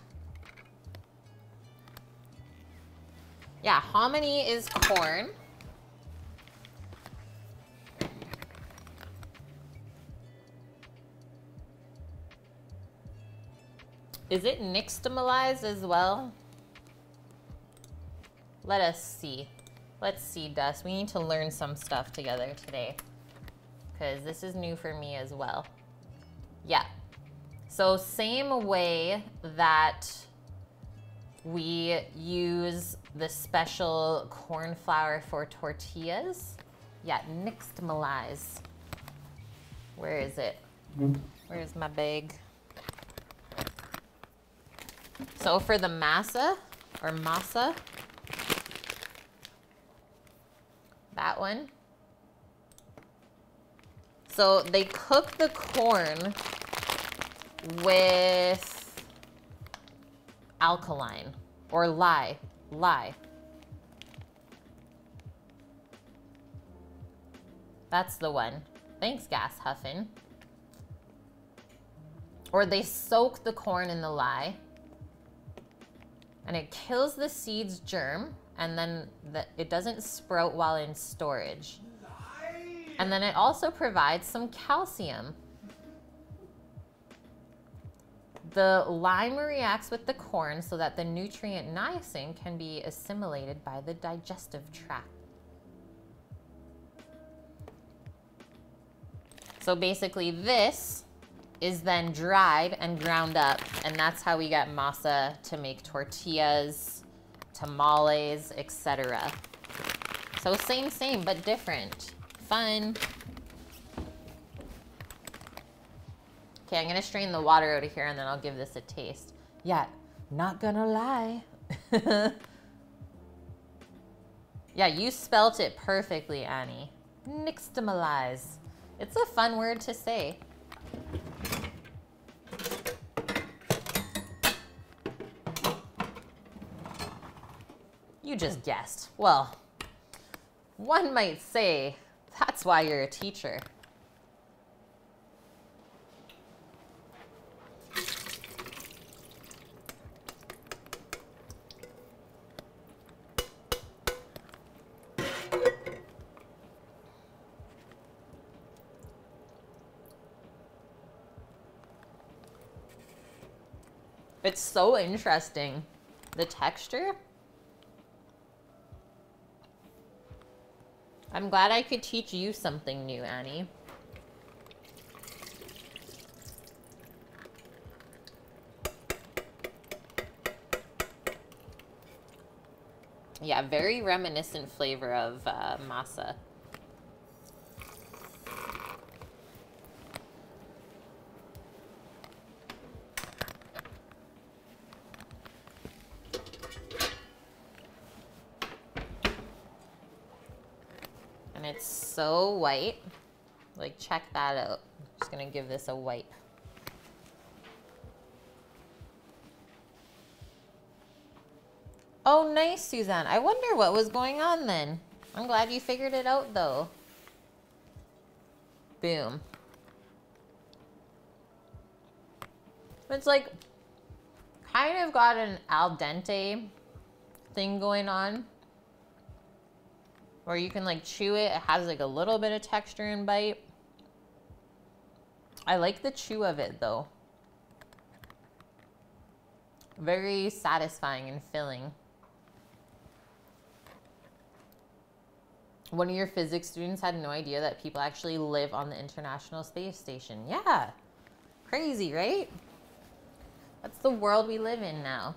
Yeah, hominy is corn. Is it nixtamalized as well? Let us see. Let's see, Dust. We need to learn some stuff together today, because this is new for me as well. Yeah. So same way that we use the special corn flour for tortillas. Yeah, nixtamalize. Where is it? Where's my bag? So for the masa, or masa, that one. So they cook the corn with alkaline, or lye. That's the one. Thanks, Gas Huffin. Or they soak the corn in the lye, and it kills the seed's germ, and then it doesn't sprout while in storage. And then it also provides some calcium. The lime reacts with the corn so that the nutrient niacin can be assimilated by the digestive tract. So basically this is then dried and ground up, and that's how we get masa to make tortillas, tamales, etc. So same, but different. fun. Okay, I'm gonna strain the water out of here and then I'll give this a taste. Yeah, not gonna lie. Yeah, you spelt it perfectly, Annie. Nixtamalize. It's a fun word to say. You just guessed. Well, one might say that's why you're a teacher. It's so interesting. The texture. I'm glad I could teach you something new, Annie. Yeah, very reminiscent flavor of masa. And it's so white. Like, check that out. I'm just gonna give this a wipe. Oh, nice, Suzanne. I wonder what was going on then. I'm glad you figured it out, though. Boom. It's like, kind of got an al dente thing going on. Where you can like chew it. It has like a little bit of texture and bite. I like the chew of it though. Very satisfying and filling. One of your physics students had no idea that people actually live on the International Space Station. Yeah. Crazy, right? That's the world we live in now.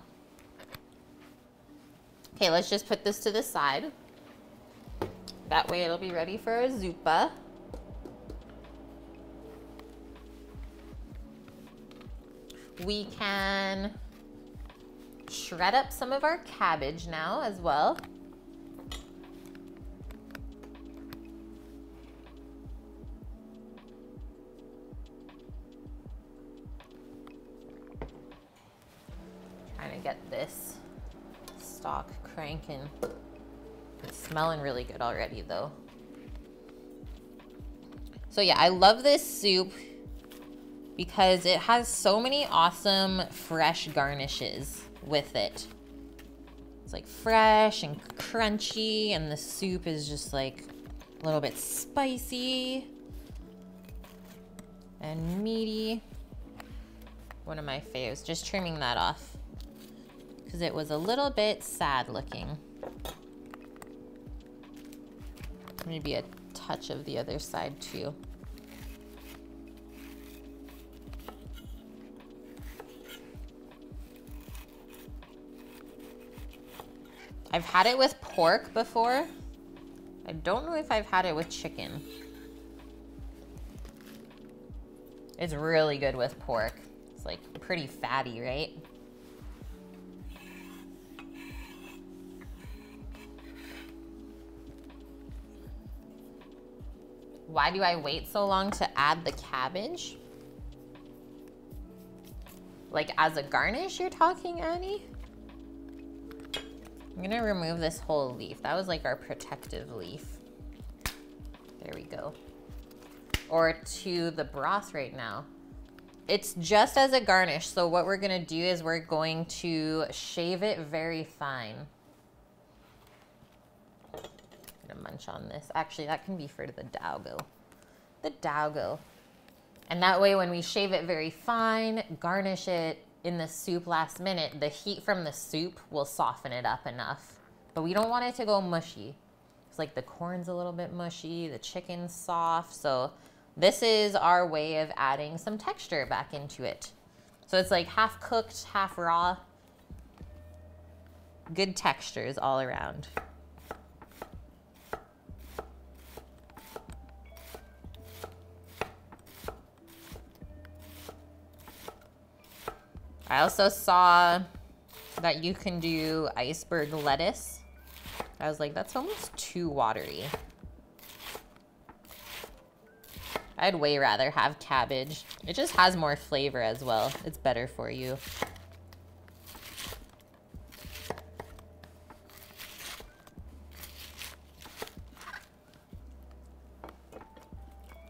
Okay, let's just put this to the side. That way it'll be ready for a zuppa. We can shred up some of our cabbage now as well. Trying to get this stock cranking. It's smelling really good already though. So yeah, I love this soup because it has so many awesome fresh garnishes with it. It's like fresh and crunchy, and the soup is just like a little bit spicy and meaty. One of my faves. Just trimming that off because it was a little bit sad looking. Maybe a touch of the other side too. I've had it with pork before. I don't know if I've had it with chicken. It's really good with pork. It's like pretty fatty, right? Why do I wait so long to add the cabbage? Like as a garnish you're talking, Annie? I'm gonna remove this whole leaf. That was like our protective leaf. There we go. Or to the broth right now. It's just as a garnish. So what we're gonna do is we're going to shave it very fine. I'm gonna munch on this. Actually, that can be for the dowgo. The dowgo. And that way when we shave it very fine, garnish it in the soup last minute, the heat from the soup will soften it up enough. But we don't want it to go mushy. It's like the corn's a little bit mushy, the chicken's soft. So this is our way of adding some texture back into it. So it's like half cooked, half raw. Good textures all around. I also saw that you can do iceberg lettuce. I was like, that's almost too watery. I'd way rather have cabbage. It just has more flavor as well. It's better for you.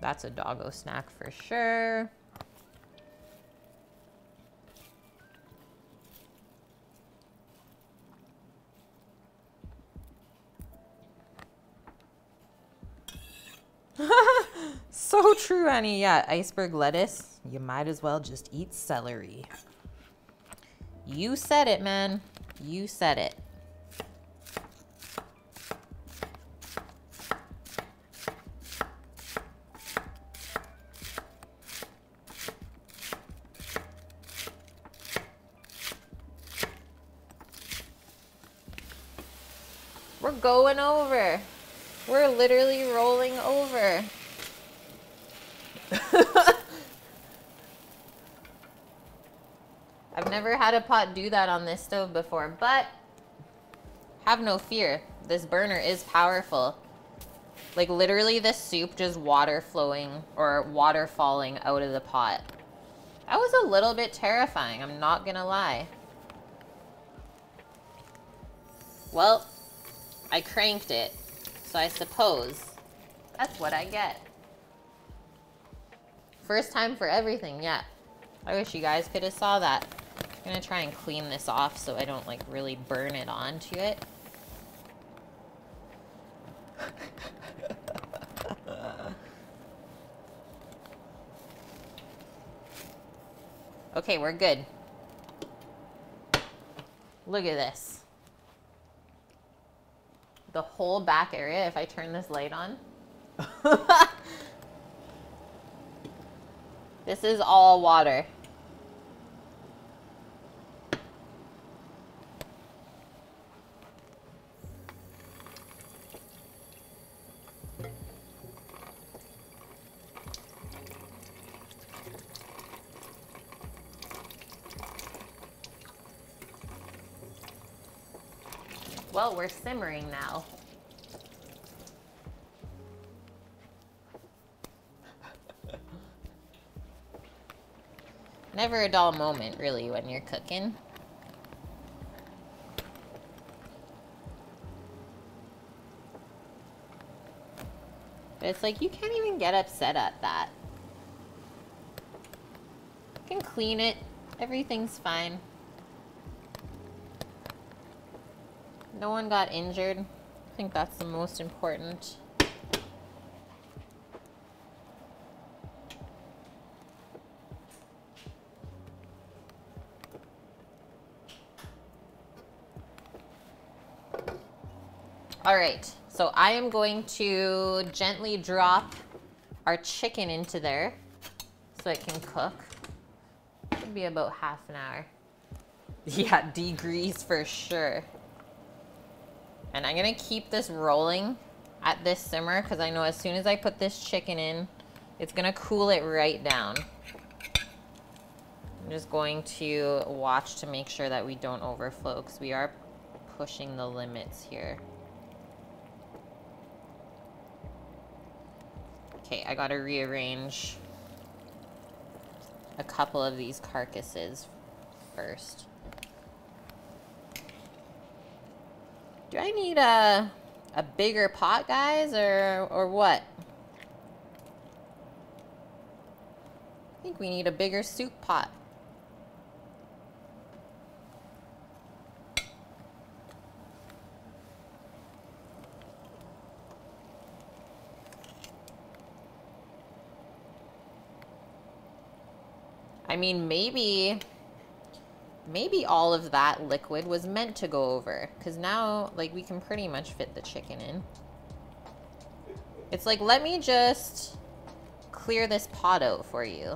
That's a doggo snack for sure. So true, Annie. Yeah, iceberg lettuce. You might as well just eat celery. You said it, man. You said it. We're going over. We're literally rolling over. I've never had a pot do that on this stove before, but have no fear. This burner is powerful. Like literally this soup just water flowing or water falling out of the pot. That was a little bit terrifying, I'm not gonna lie. Well, I cranked it, so I suppose that's what I get. First time for everything, yeah. I wish you guys could have saw that. I'm gonna try and clean this off so I don't like really burn it onto it. Okay, we're good. Look at this. The whole back area, if I turn this light on. This is all water. Well, we're simmering now. Never a dull moment, really, when you're cooking. But it's like, you can't even get upset at that. You can clean it. Everything's fine. No one got injured. I think that's the most important. All right, so I am going to gently drop our chicken into there so it can cook. Should be about half an hour. Yeah, degrease for sure. And I'm gonna keep this rolling at this simmer because I know as soon as I put this chicken in, it's gonna cool it right down. I'm just going to watch to make sure that we don't overflow because we are pushing the limits here. Okay, I gotta rearrange a couple of these carcasses first. Do I need a bigger pot, guys, or what? I think we need a bigger soup pot. I mean, maybe all of that liquid was meant to go over, because now, like, we can pretty much fit the chicken in. It's like, let me just clear this pot out for you.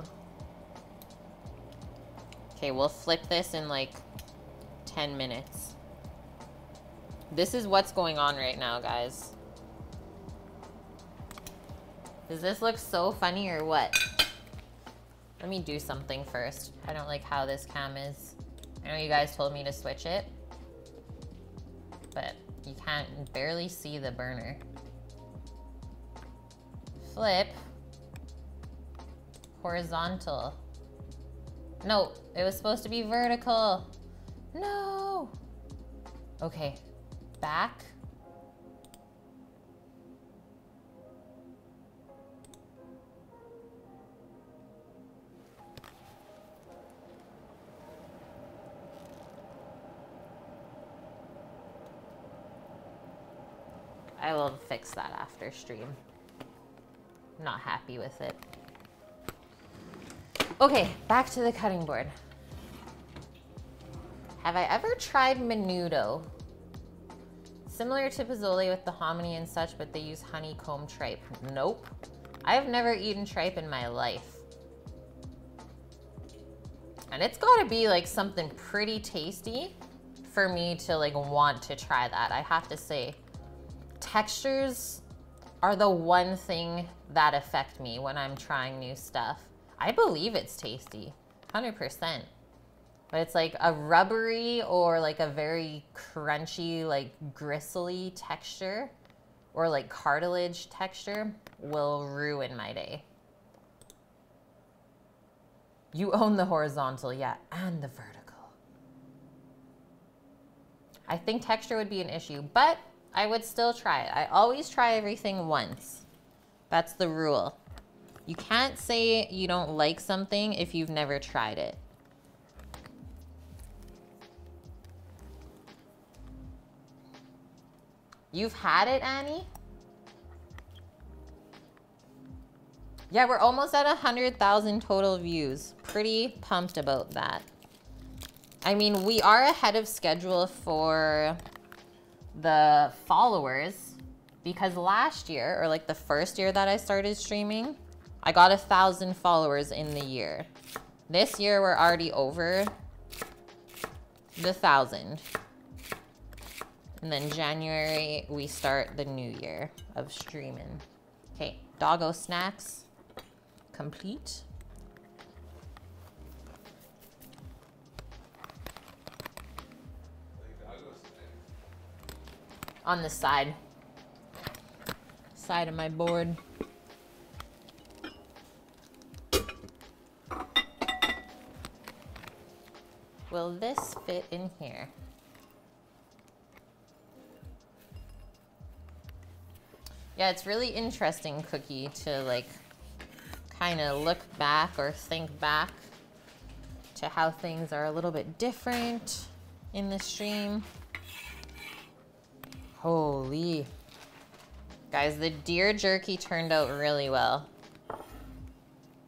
Okay, we'll flip this in like 10 minutes. This is what's going on right now, guys. Does this look so funny or what? Let me do something first. I don't like how this cam is. I know you guys told me to switch it, but you can't barely see the burner. Flip. Horizontal. No, it was supposed to be vertical. No. Okay, back. I will fix that after stream. I'm not happy with it. Okay, back to the cutting board. Have I ever tried menudo? Similar to pozole with the hominy and such, but they use honeycomb tripe. Nope. I've never eaten tripe in my life. And it's gotta be like something pretty tasty for me to like want to try that, I have to say. Textures are the one thing that affect me when I'm trying new stuff. I believe it's tasty, 100%. But it's like a rubbery or like a very crunchy, like gristly texture or like cartilage texture will ruin my day. You own the horizontal, yeah, and the vertical. I think texture would be an issue, but I would still try it. I always try everything once. That's the rule. You can't say you don't like something if you've never tried it. You've had it, Annie? Yeah, we're almost at 100,000 total views. Pretty pumped about that. I mean, we are ahead of schedule for the followers because last year, or like the first year that I started streaming, I got 1,000 followers in the year. This year, we're already over the 1,000. And then January, we start the new year of streaming. Okay, doggo snacks, complete. On the side of my board. Will this fit in here? Yeah, it's really interesting, Cookie, to like kind of look back or think back to how things are a little bit different in the stream. Holy. Guys, the deer jerky turned out really well.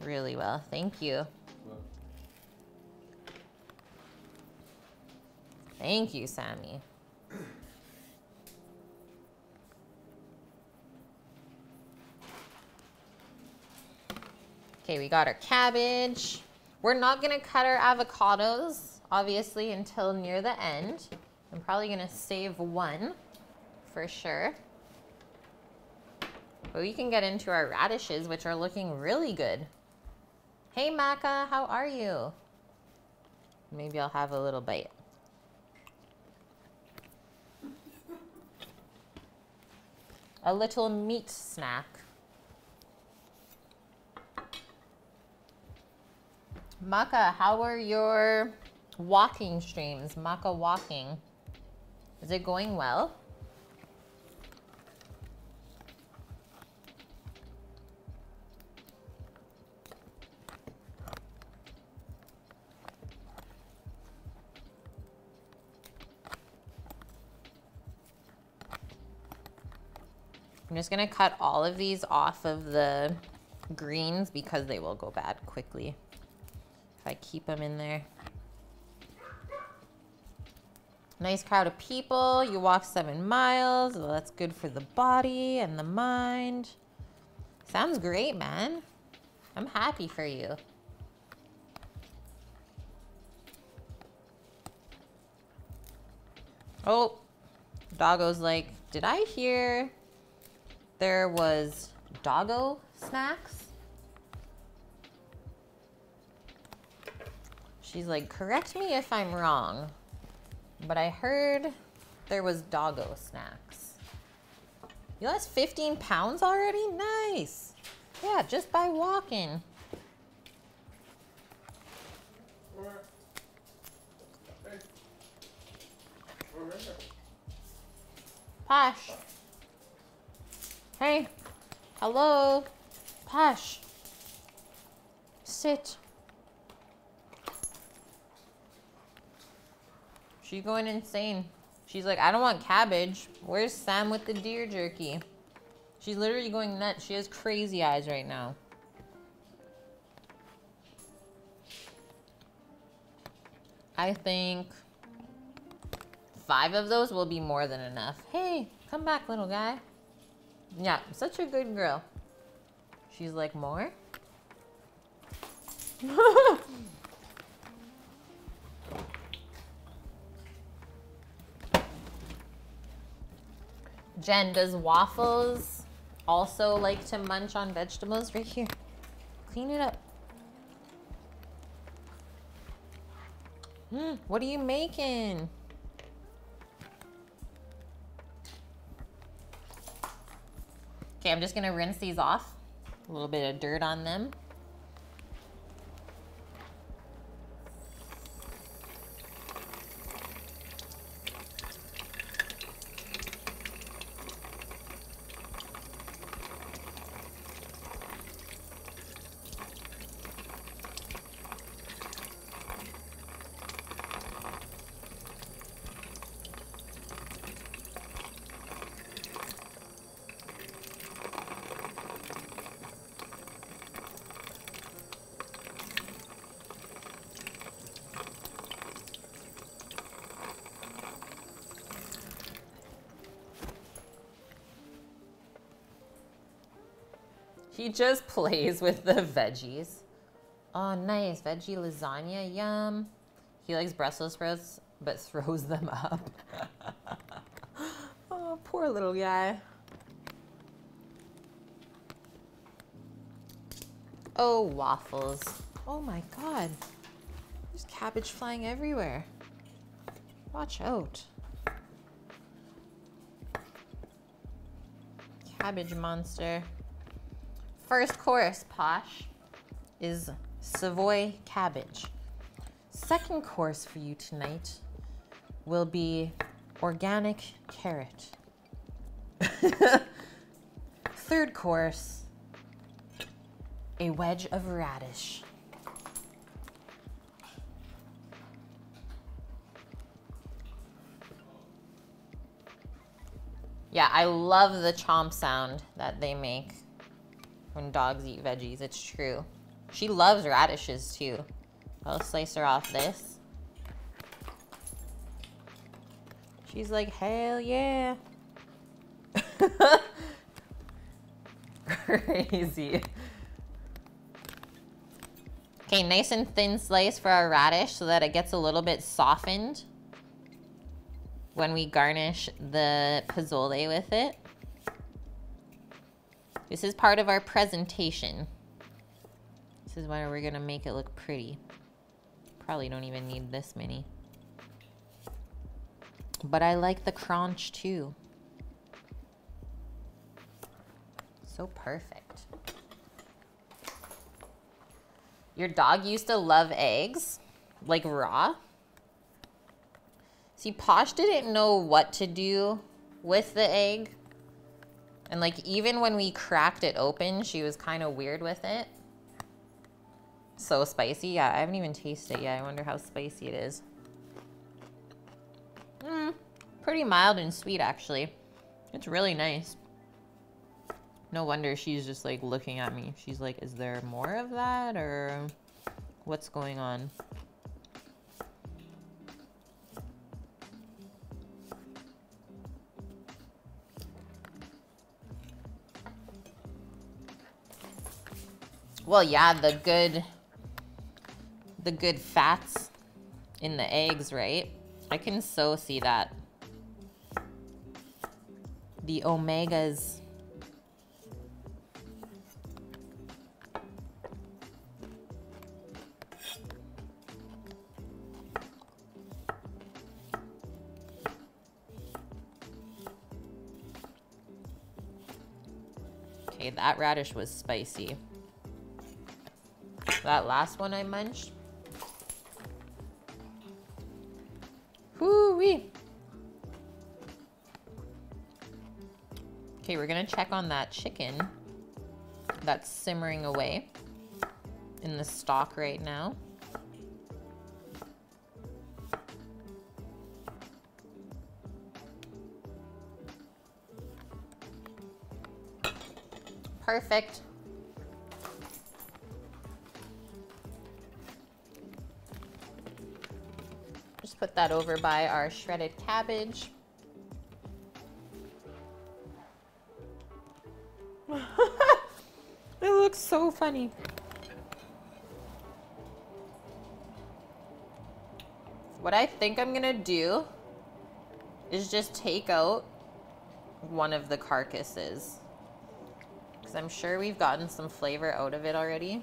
Really well. Thank you. Thank you, Sammy. Okay, we got our cabbage. We're not gonna cut our avocados, obviously, until near the end. I'm probably gonna save one for sure. But we can get into our radishes, which are looking really good. Hey, Maka, how are you? Maybe I'll have a little bite. A little meat snack. Maka, how are your walking streams? Maka walking. Is it going well? I'm just gonna cut all of these off of the greens because they will go bad quickly if I keep them in there. Nice crowd of people. You walk 7 miles. Well, that's good for the body and the mind. Sounds great, man. I'm happy for you. Oh, Doggo's like, did I hear there was doggo snacks? She's like, correct me if I'm wrong, but I heard there was doggo snacks. You lost 15 pounds already? Nice. Yeah, just by walking. Posh. Hey. Hello. Posh. Sit. She's going insane. She's like, I don't want cabbage. Where's Sam with the deer jerky? She's literally going nuts. She has crazy eyes right now. I think 5 of those will be more than enough. Hey, come back, little guy. Yeah, such a good girl. She's like, more? Jen, does Waffles also like to munch on vegetables? Right here. Clean it up. What are you making? Okay, I'm just gonna rinse these off. A little bit of dirt on them. He just plays with the veggies. Oh, nice. Veggie lasagna. Yum. He likes Brussels sprouts, but throws them up. Oh, poor little guy. Oh, Waffles. Oh my God. There's cabbage flying everywhere. Watch out. Cabbage monster. First course, Posh, is Savoy cabbage. Second course for you tonight will be organic carrot. Third course, a wedge of radish. Yeah, I love the chomp sound that they make when dogs eat veggies. It's true. She loves radishes too. I'll slice her off this. She's like, hell yeah. Crazy. Okay, nice and thin slice for our radish so that it gets a little bit softened when we garnish the pozole with it. This is part of our presentation. This is why we're gonna make it look pretty. Probably don't even need this many. But I like the crunch too. So perfect. Your dog used to love eggs, like raw. See, Posh didn't know what to do with the egg. And like, even when we cracked it open, she was kind of weird with it. So spicy. Yeah, I haven't even tasted it yet. I wonder how spicy it is. Pretty mild and sweet, actually. It's really nice. No wonder she's just like looking at me. She's like, is there more of that or what's going on? Well, yeah, the good fats in the eggs, right? I can so see that. The omegas. Okay, that radish was spicy. That last one I munched. Whoo-wee. Okay, we're gonna check on that chicken that's simmering away in the stock right now. Perfect. Just put that over by our shredded cabbage. It looks so funny. What I think I'm gonna do is just take out one of the carcasses, because I'm sure we've gotten some flavor out of it already.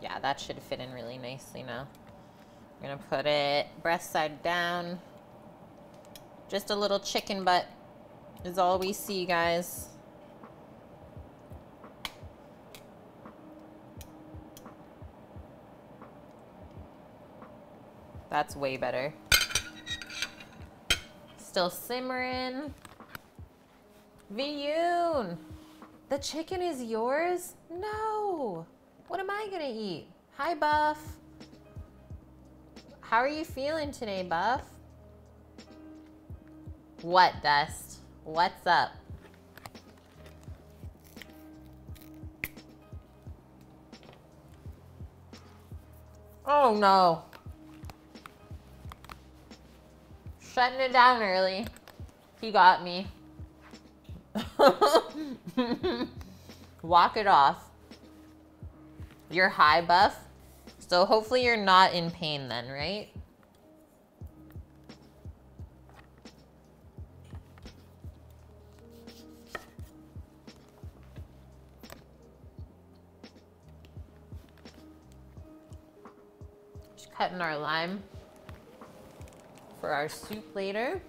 Yeah, that should fit in really nicely now. I'm gonna put it breast side down. Just a little chicken butt is all we see, guys. That's way better. Still simmering. Viyun, the chicken is yours? No. What am I gonna eat? Hi, Buff. How are you feeling today, Buff? What, Dust? What's up? Oh no. Shutting it down early. He got me. Walk it off. You're high, Buff. So hopefully you're not in pain then, right? Just cutting our lime for our soup later.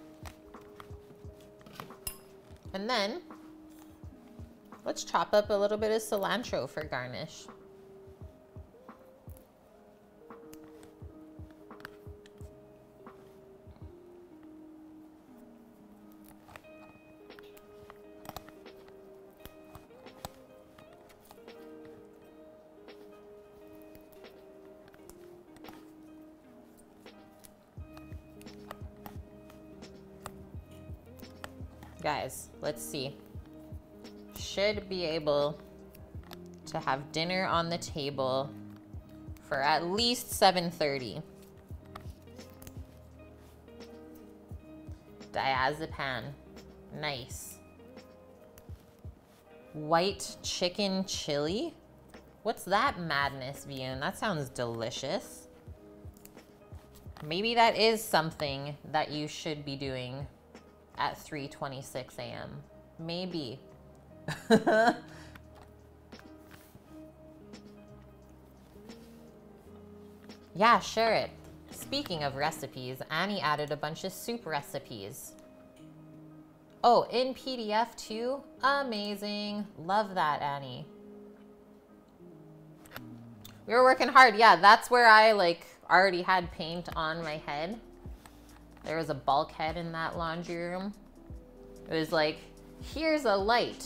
And then let's chop up a little bit of cilantro for garnish. Guys, let's see. Should be able to have dinner on the table for at least 7:30. Diazepam. Nice. White chicken chili? What's that madness, Viyun? That sounds delicious. Maybe that is something that you should be doing at 3:26 a.m. Maybe. Yeah, share it. Speaking of recipes, Annie added a bunch of soup recipes. Oh, in PDF too? Amazing. Love that, Annie. We were working hard. Yeah, that's where I already had paint on my head. There was a bulkhead in that laundry room. It was like, here's a light.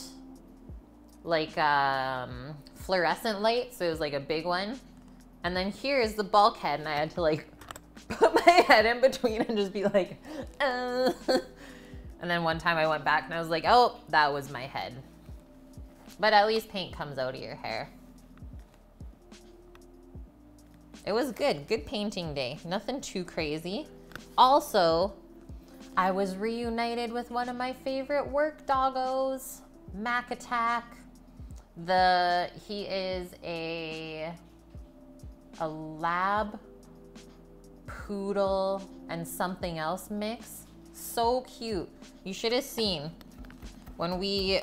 Fluorescent light, so it was like a big one. And then here's the bulkhead, and I had to put my head in between and just be like, And then one time I went back and I was like, oh, that was my head. But at least paint comes out of your hair. It was good. Good painting day. Nothing too crazy. Also, I was reunited with one of my favorite work doggos, Mac Attack. He is a lab poodle and something else mix. So cute. You should have seen when we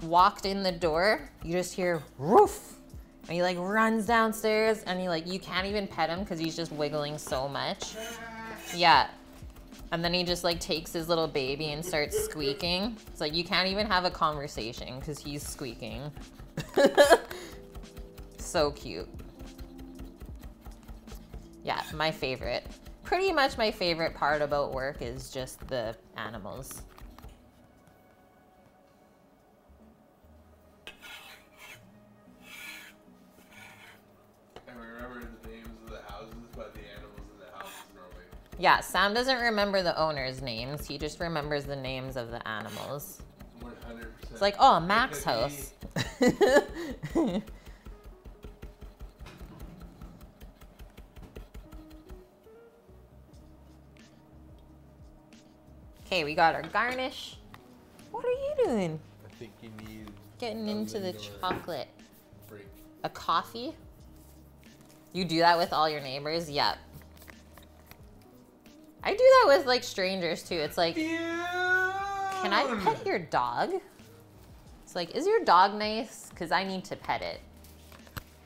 walked in the door, you just hear roof. And he like runs downstairs and you can't even pet him because he's just wiggling so much. Yeah. And then he just like takes his little baby and starts squeaking. It's like you can't even have a conversation because he's squeaking. So cute. Yeah, my favorite. Pretty much my favorite part about work is just the animals. Yeah, Sam doesn't remember the owner's names. He just remembers the names of the animals. 100%. It's like, oh, Mac's house. Okay, we got our garnish. What are you doing? I think you need... Getting into the chocolate. Break. A coffee? You do that with all your neighbors? Yep. I do that with like strangers too. It's like, can I pet your dog? It's like, is your dog nice? Because I need to pet it.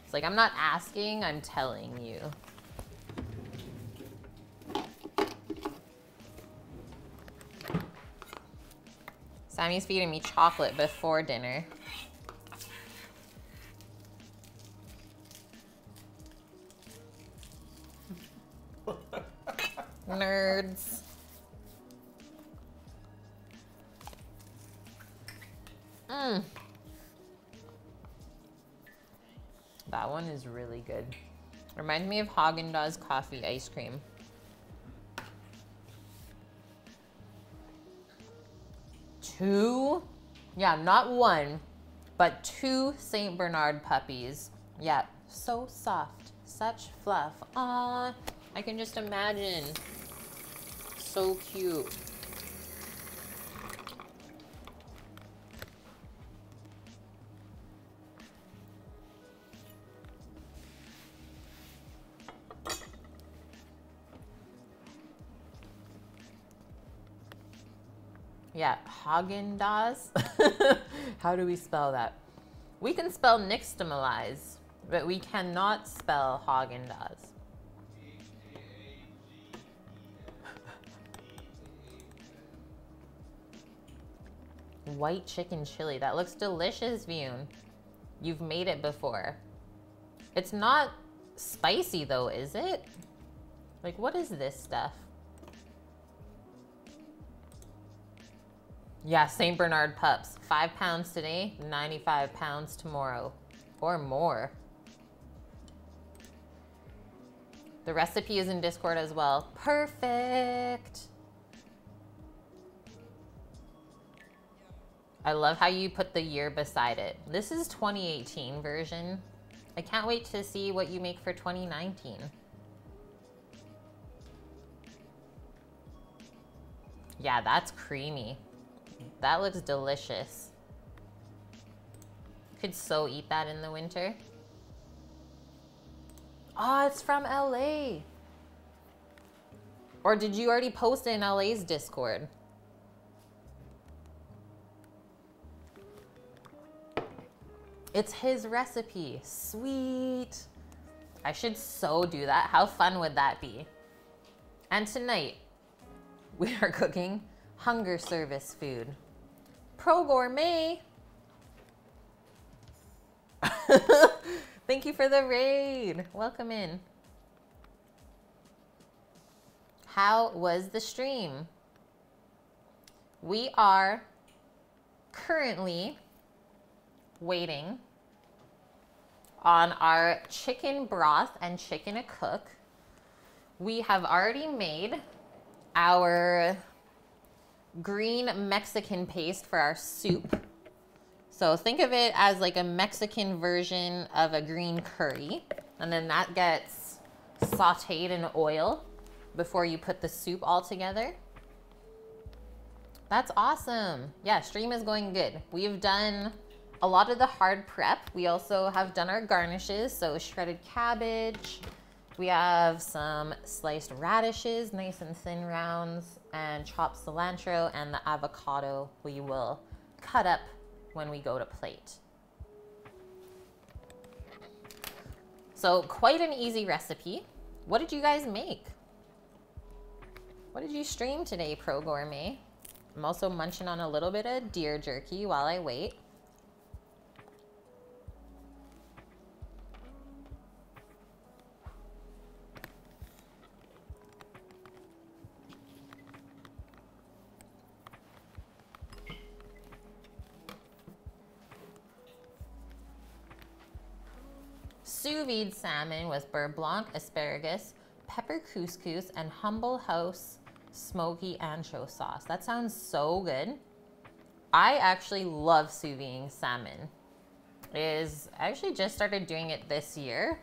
It's like, I'm not asking, I'm telling you. Sammy's feeding me chocolate before dinner. Nerds. That one is really good. Reminds me of Haagen-Dazs coffee ice cream. Two? Yeah, not one, but 2 Saint Bernard puppies. Yeah, so soft, such fluff. Aww, I can just imagine. So cute. Yeah, Haagen-Dazs. How do we spell that? We can spell nixtamalize, but we cannot spell Haagen-Dazs. White chicken chili. That looks delicious, Vune. You've made it before. It's not spicy though, is it? Like, what is this stuff? Yeah, Saint Bernard pups. 5 pounds today, 95 pounds tomorrow. Or more. The recipe is in Discord as well. Perfect. I love how you put the year beside it. This is 2018 version. I can't wait to see what you make for 2019. Yeah, that's creamy. That looks delicious. Could so eat that in the winter. Oh, it's from LA. Or did you already post it in LA's Discord? It's his recipe. Sweet. I should so do that. How fun would that be? And tonight, we are cooking hunger service food. Pro Gourmet. Thank you for the raid. Welcome in. How was the stream? We are currently waiting on our chicken broth and chicken a cook. We have already made our green Mexican paste for our soup. So think of it as like a Mexican version of a green curry. And then that gets sauteed in oil before you put the soup all together. That's awesome. Yeah, stream is going good. We've done a lot of the hard prep. We also have done our garnishes. So shredded cabbage, We have some sliced radishes, nice and thin rounds, and chopped cilantro, and the avocado we will cut up when we go to plate. So quite an easy recipe. What did you guys make? What did you stream today, Pro Gourmet? I'm also munching on a little bit of deer jerky while I wait. Sous vide salmon with beurre blanc, asparagus, pepper couscous, and Humble House smoky ancho sauce. That sounds so good. I actually love sous vide salmon. I actually just started doing it this year.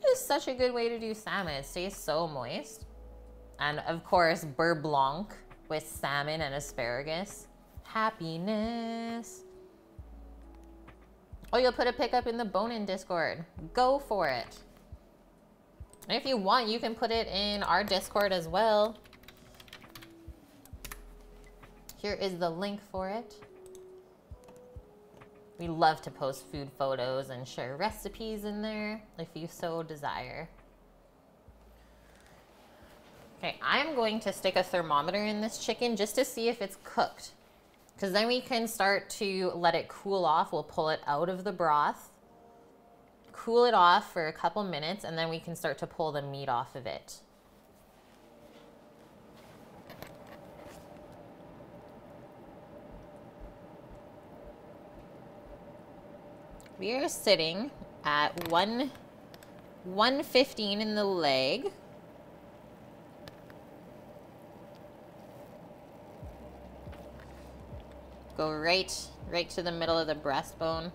It is such a good way to do salmon. It stays so moist. And of course, beurre blanc with salmon and asparagus. Happiness. Oh, you'll put a pickup in the bone-in Discord. Go for it. And if you want, you can put it in our Discord as well. Here is the link for it. We love to post food photos and share recipes in there if you so desire. Okay, I'm going to stick a thermometer in this chicken just to see if it's cooked. Because then we can start to let it cool off. We'll pull it out of the broth, cool it off for a couple minutes, and then we can start to pull the meat off of it. We are sitting at 115 in the leg. Go right to the middle of the breastbone.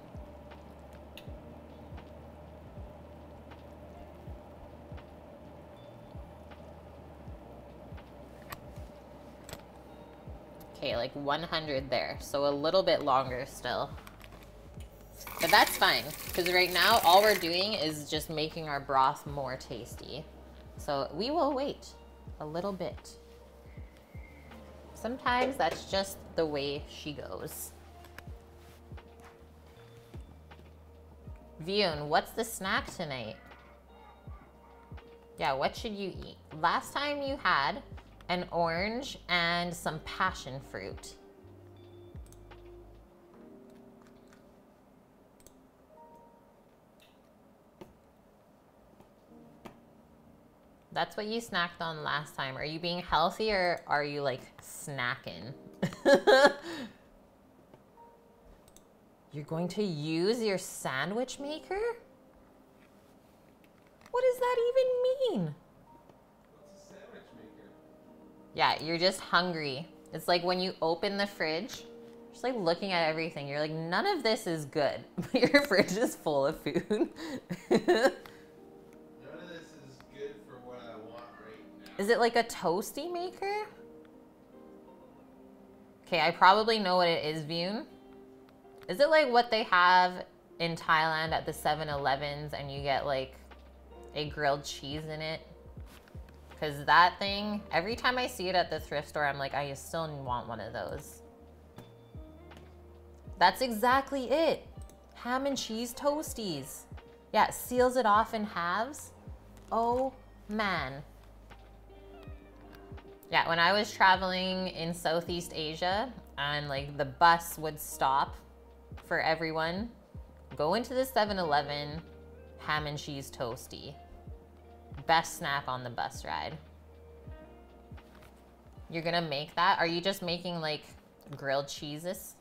Okay, like 100 there. So a little bit longer still. But that's fine, because right now all we're doing is just making our broth more tasty. So we will wait a little bit. Sometimes that's just the way she goes. Vion, what's the snack tonight? Yeah, what should you eat? Last time you had an orange and some passion fruit. That's what you snacked on last time. Are you being healthy or are you like snacking? You're going to use your sandwich maker? What does that even mean? What's a sandwich maker? Yeah, you're just hungry. It's like when you open the fridge, just like looking at everything. You're like, none of this is good. But your fridge is full of food. Is it like a toasty maker? Okay, I probably know what it is, Vion. Is it like what they have in Thailand at the 7-Elevens and you get like a grilled cheese in it? Because that thing, every time I see it at the thrift store, I'm like, I still want one of those. That's exactly it. Ham and cheese toasties. Yeah, it seals it off in halves. Oh, man. Yeah, when I was traveling in Southeast Asia and like the bus would stop for everyone, go into the 7-Eleven, ham and cheese toasty. Best snack on the bus ride. You're gonna make that? Are you just making like grilled cheeses?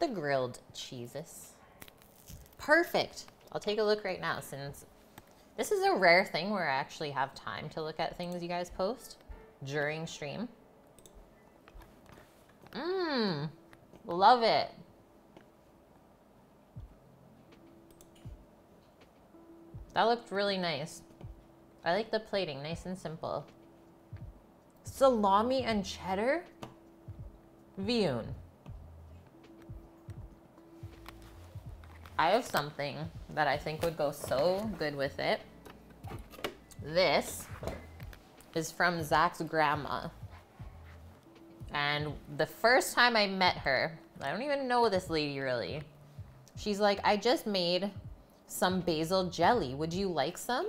The grilled cheeses. Perfect. I'll take a look right now since this is a rare thing where I actually have time to look at things you guys post during stream. Love it. That looked really nice. I like the plating, nice and simple. Salami and cheddar? Vion. I have something that I think would go so good with it. This is from Zach's grandma. And the first time I met her, I don't even know this lady really. She's like, I just made some basil jelly. Would you like some?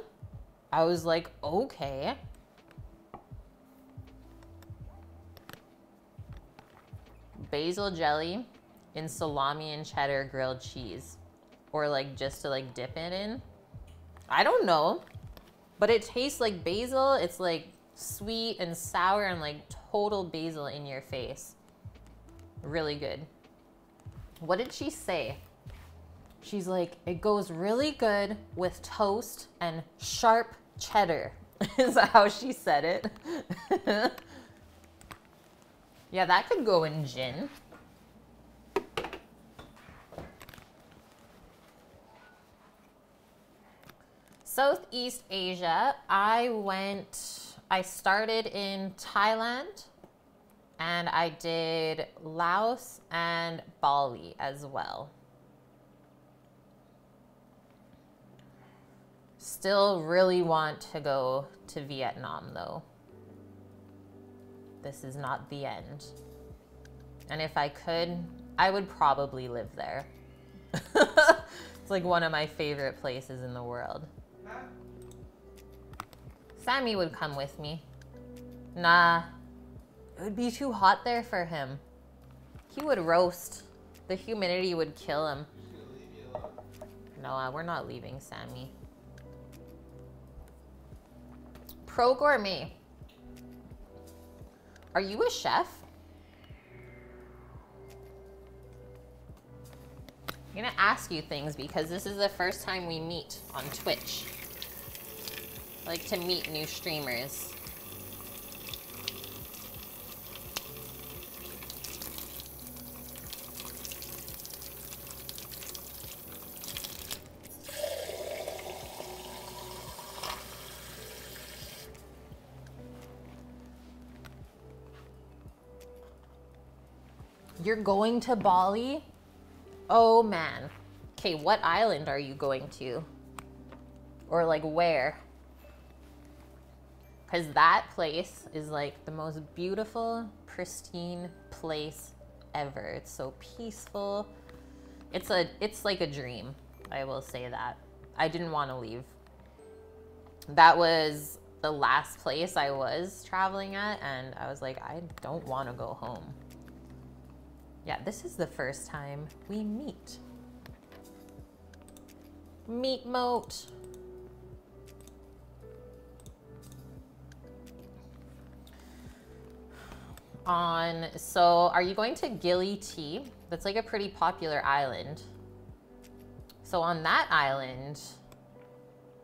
I was like, okay. Basil jelly in salami and cheddar grilled cheese. Or like just to like dip it in. I don't know. But it tastes like basil. It's like sweet and sour and like total basil in your face. Really good. What did she say? She's like, it goes really good with toast and sharp cheddar. Is that how she said it? Yeah, that could go in gin. Southeast Asia, I started in Thailand and I did Laos and Bali as well. Still really want to go to Vietnam though. This is not the end. And if I could, I would probably live there. It's like one of my favorite places in the world. Sammy would come with me. Nah, it would be too hot there for him. He would roast. The humidity would kill him. No, we're not leaving Sammy. Pro Gourmet. Are you a chef? I'm gonna ask you things because this is the first time we meet on Twitch. I like to meet new streamers. You're going to Bali? Oh man. Okay, what island are you going to? Or like where? Because that place is like the most beautiful, pristine place ever. It's so peaceful. It's like a dream. I will say that. I didn't want to leave. That was the last place I was traveling at, and I was like, I don't want to go home. Yeah, this is the first time we meet. Meet moat. So are you going to Gili Tea? That's like a pretty popular island. So on that island,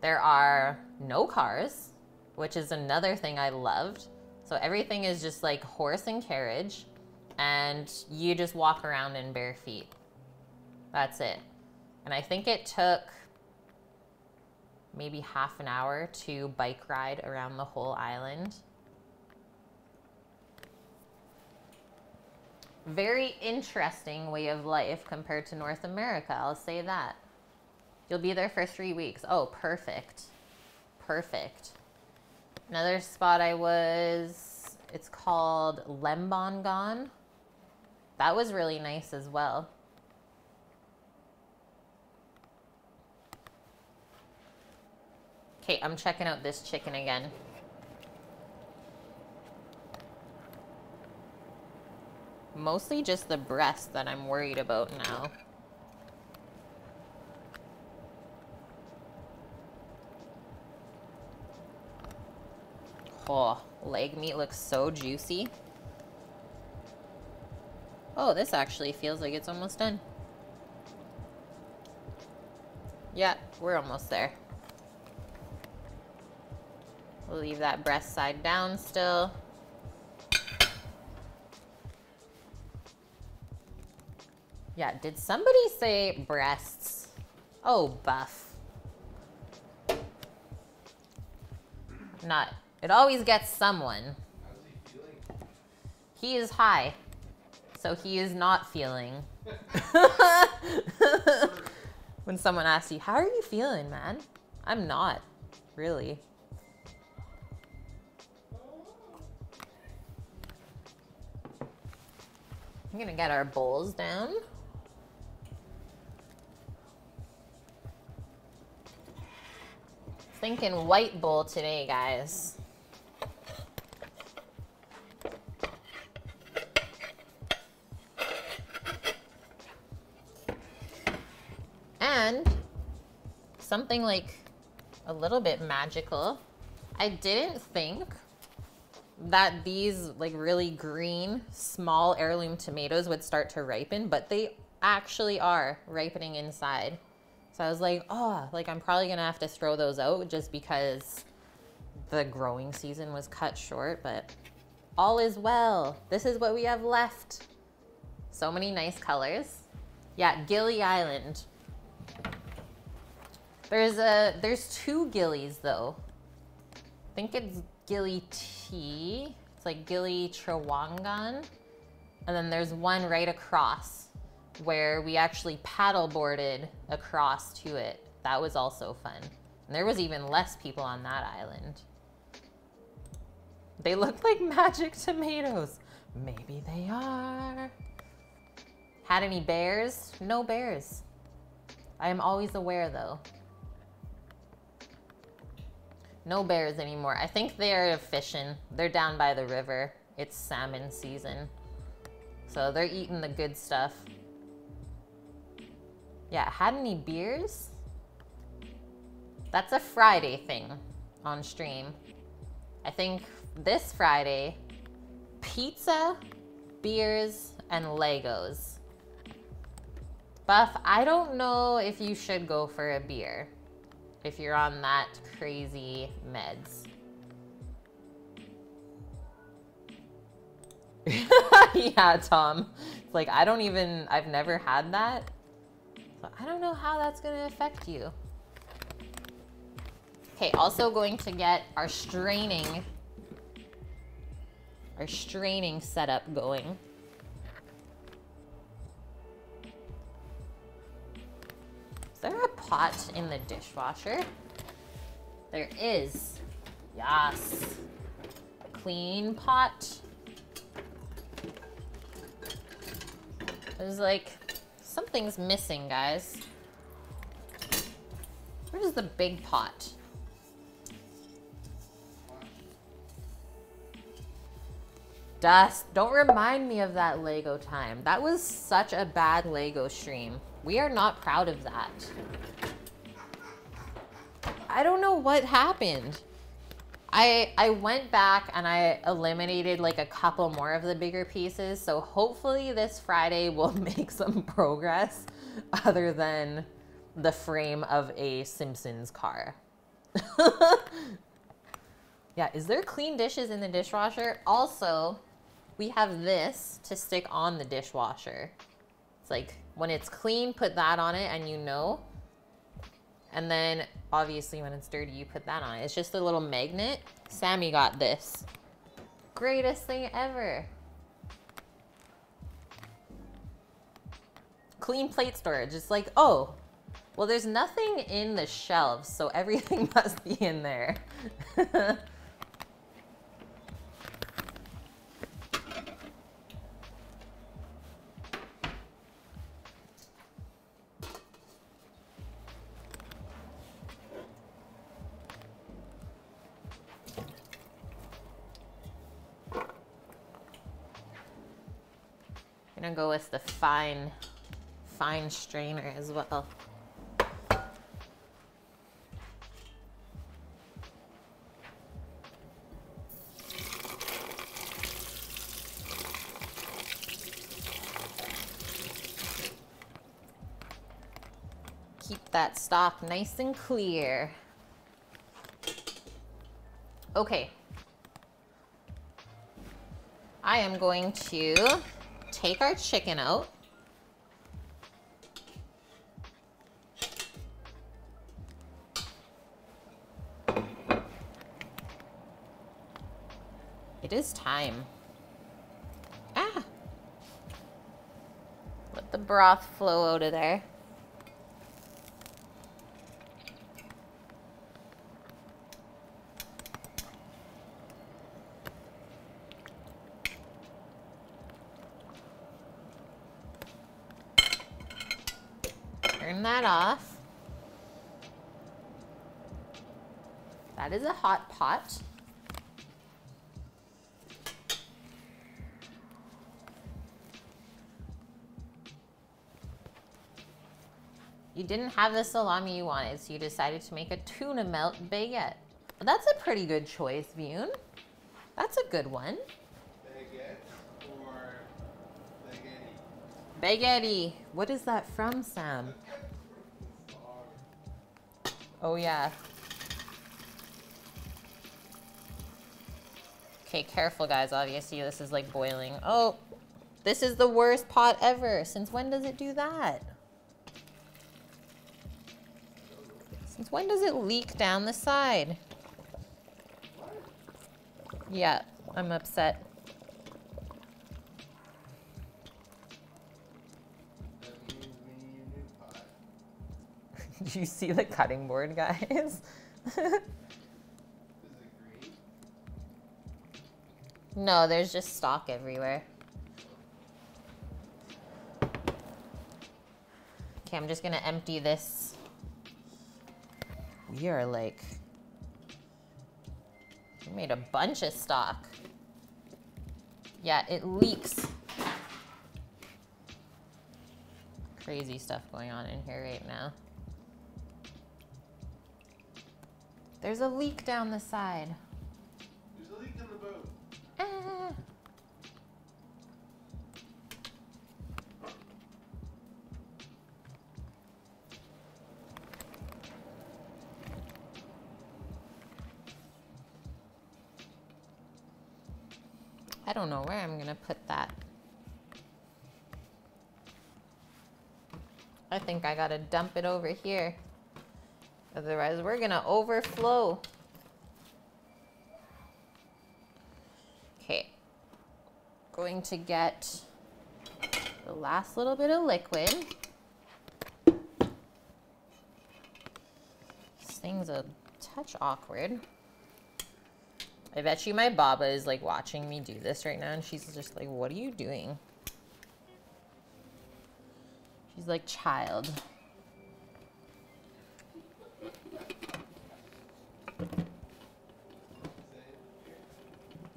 there are no cars, which is another thing I loved. So everything is just like horse and carriage, and you just walk around in bare feet. That's it. And I think it took maybe half an hour to bike ride around the whole island. Very interesting way of life compared to North America, I'll say that. You'll be there for 3 weeks. Oh, perfect. Perfect. Another spot I was, it's called Lembongan. That was really nice as well. Okay, I'm checking out this chicken again. Mostly just the breast that I'm worried about now. Oh, leg meat looks so juicy. Oh, this actually feels like it's almost done. Yeah, we're almost there. We'll leave that breast side down still. Yeah, did somebody say breasts? Oh, buff. Not, it always gets someone. How's he feeling? He is high, so he is not feeling. When someone asks you, how are you feeling, man? I'm not, really. I'm gonna get our bowls down. Thinking white bowl today, guys. And something like a little bit magical. I didn't think that these like really green, small heirloom tomatoes would start to ripen, but they actually are ripening inside. So I was like, oh, like I'm probably gonna have to throw those out just because the growing season was cut short, but all is well. This is what we have left. So many nice colors. Yeah, Gilly Island. There's two Gillies though. I think it's Gilly T. It's like Gilly Trawangan. And then there's one right across where we actually paddle boarded across to it. That was also fun. And there was even less people on that island. They look like magic tomatoes. Maybe they are. Had any bears? No bears. I am always aware though. No bears anymore. I think they're fishing. They're down by the river. It's salmon season. So they're eating the good stuff. Yeah, had any beers? That's a Friday thing on stream. I think this Friday, pizza, beers, and Legos. Buff, I don't know if you should go for a beer if you're on that crazy meds. Yeah, Tom. It's like, I've never had that. So I don't know how that's gonna affect you. Okay, also going to get our straining setup going. Is there a pot in the dishwasher? There is. Yes. Clean pot. There's like, something's missing, guys. Where's the big pot? Dust, don't remind me of that Lego time. That was such a bad Lego stream. We are not proud of that. I don't know what happened. I went back and I eliminated like a couple more of the bigger pieces. So hopefully this Friday we'll make some progress other than the frame of a Simpsons car. Yeah, is there clean dishes in the dishwasher? Also, we have this to stick on the dishwasher. It's like, when it's clean, put that on it and you know. And then, obviously, when it's dirty, you put that on it. It's just a little magnet. Sammy got this. Greatest thing ever. Clean plate storage. It's like, oh, well, there's nothing in the shelves, so everything must be in there. Gonna go with the fine strainer as well. Keep that stock nice and clear. Okay. I am going to take our chicken out. It is time. Ah! Let the broth flow out of there. turn that off. That is a hot pot. You didn't have the salami you wanted, so you decided to make a tuna melt baguette. That's a pretty good choice, Bune. That's a good one. Baguette or spaghetti? Baguette. What is that from, Sam? Oh, yeah. Okay, careful, guys. Obviously, this is like boiling. Oh, this is the worst pot ever. Since when does it do that? Since when does it leak down the side? Yeah, I'm upset. That means we need a new pot. Do you see the cutting board, guys? Is it green? No, there's just stock everywhere. Okay, I'm just gonna empty this. We are like, we made a bunch of stock. Yeah, it leaks. Crazy stuff going on in here right now. There's a leak down the side. There's a leak in the boat. Ah. I don't know where I'm gonna put that. I think I gotta dump it over here. Otherwise, we're gonna overflow. Okay. Going to get the last little bit of liquid. This thing's a touch awkward. I bet you my Baba is like watching me do this right now and she's just like, what are you doing? She's like, child.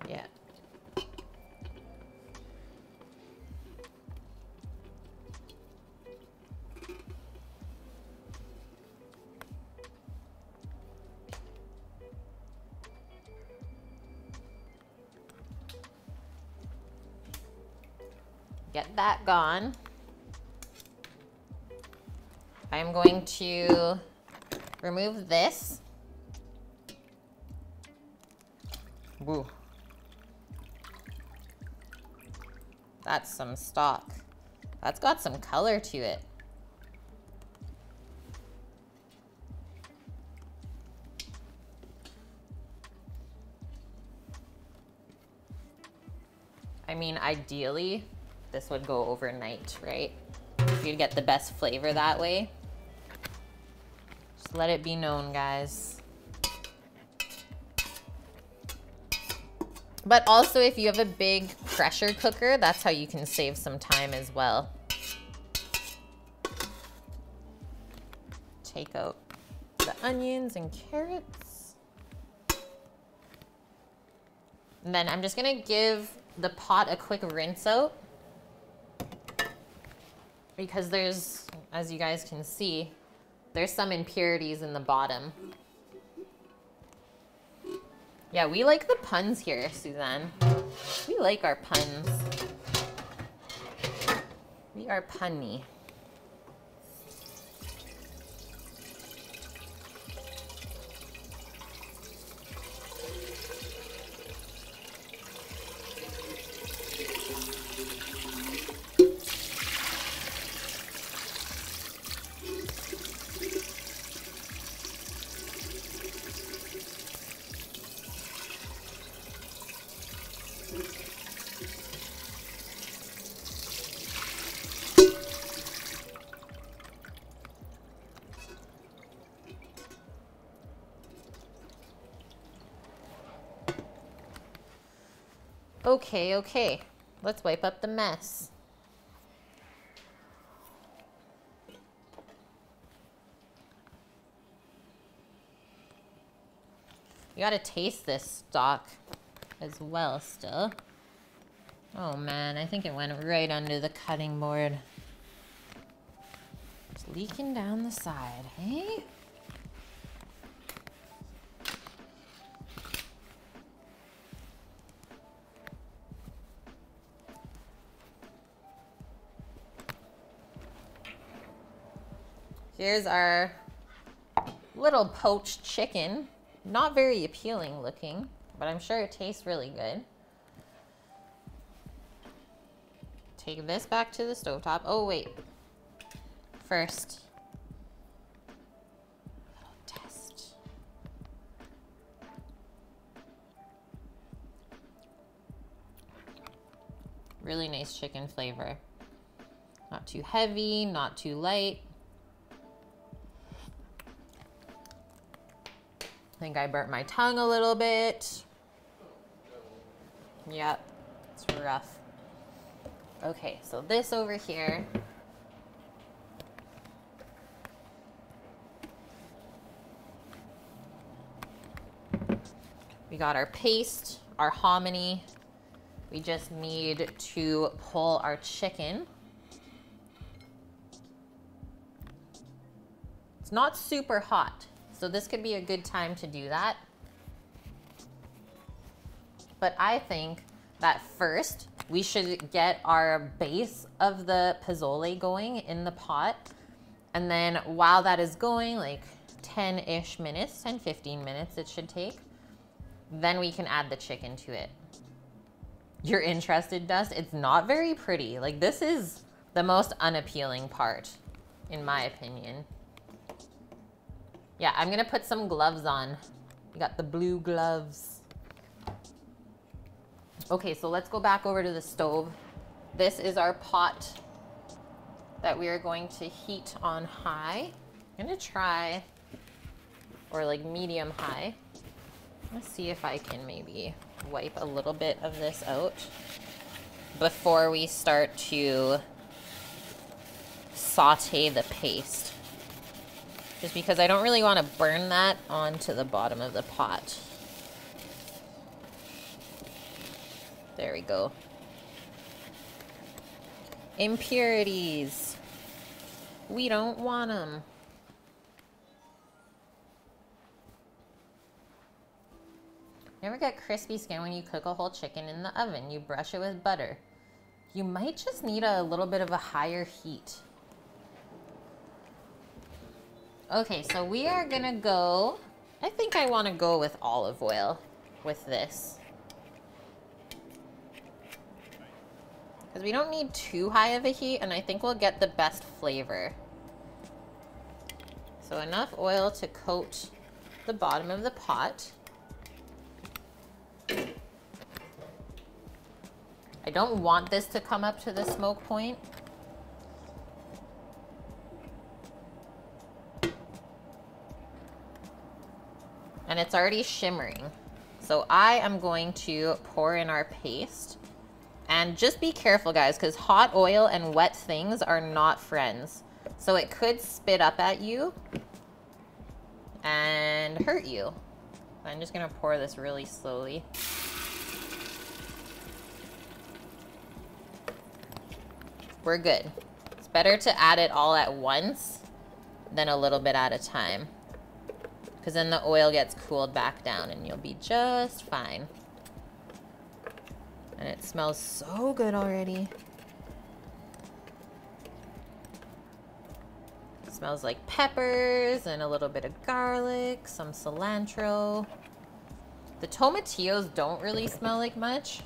Yeah. Get that gone. I'm going to remove this. Woo. That's some stock. That's got some color to it. I mean, ideally, this would go overnight, right? You'd get the best flavor that way. Just let it be known, guys. But also, if you have a big pressure cooker, that's how you can save some time as well. Take out the onions and carrots. And then I'm just gonna give the pot a quick rinse out, because there's, as you guys can see, there's some impurities in the bottom. Yeah, we like the puns here, Suzanne. We like our puns. We are punny. Okay, okay. Let's wipe up the mess. You gotta taste this stock as well still. Oh man, I think it went right under the cutting board. It's leaking down the side, hey? Here's our little poached chicken. Not very appealing looking, but I'm sure it tastes really good. Take this back to the stovetop. Oh wait, first, a little test. Really nice chicken flavor. Not too heavy, not too light. I think I burnt my tongue a little bit. Yep, it's rough. Okay, so this over here. We got our paste, our hominy. We just need to pull our chicken. It's not super hot, so this could be a good time to do that. But I think that first we should get our base of the pozole going in the pot. And then while that is going, like 10-ish minutes, 10, 15 minutes it should take, then we can add the chicken to it. You're interested, Dust? It's not very pretty. Like, this is the most unappealing part, in my opinion. Yeah, I'm gonna put some gloves on. We got the blue gloves. Okay, so let's go back over to the stove. This is our pot that we are going to heat on high. I'm gonna try, or like medium high. Let's see if I can maybe wipe a little bit of this out before we start to saute the paste. Just because I don't really want to burn that onto the bottom of the pot. There we go. Impurities. We don't want them. Never get crispy skin when you cook a whole chicken in the oven. You brush it with butter. You might just need a little bit of a higher heat. Okay, so we are gonna go, I think I wanna go with olive oil with this. Because we don't need too high of a heat, and I think we'll get the best flavor. So enough oil to coat the bottom of the pot. I don't want this to come up to the smoke point. And it's already shimmering. So I am going to pour in our paste. And just be careful, guys, because hot oil and wet things are not friends. So it could spit up at you and hurt you. I'm just gonna pour this really slowly. We're good. It's better to add it all at once than a little bit at a time, because then the oil gets cooled back down and you'll be just fine. And it smells so good already. It smells like peppers and a little bit of garlic, some cilantro. The tomatillos don't really smell like much.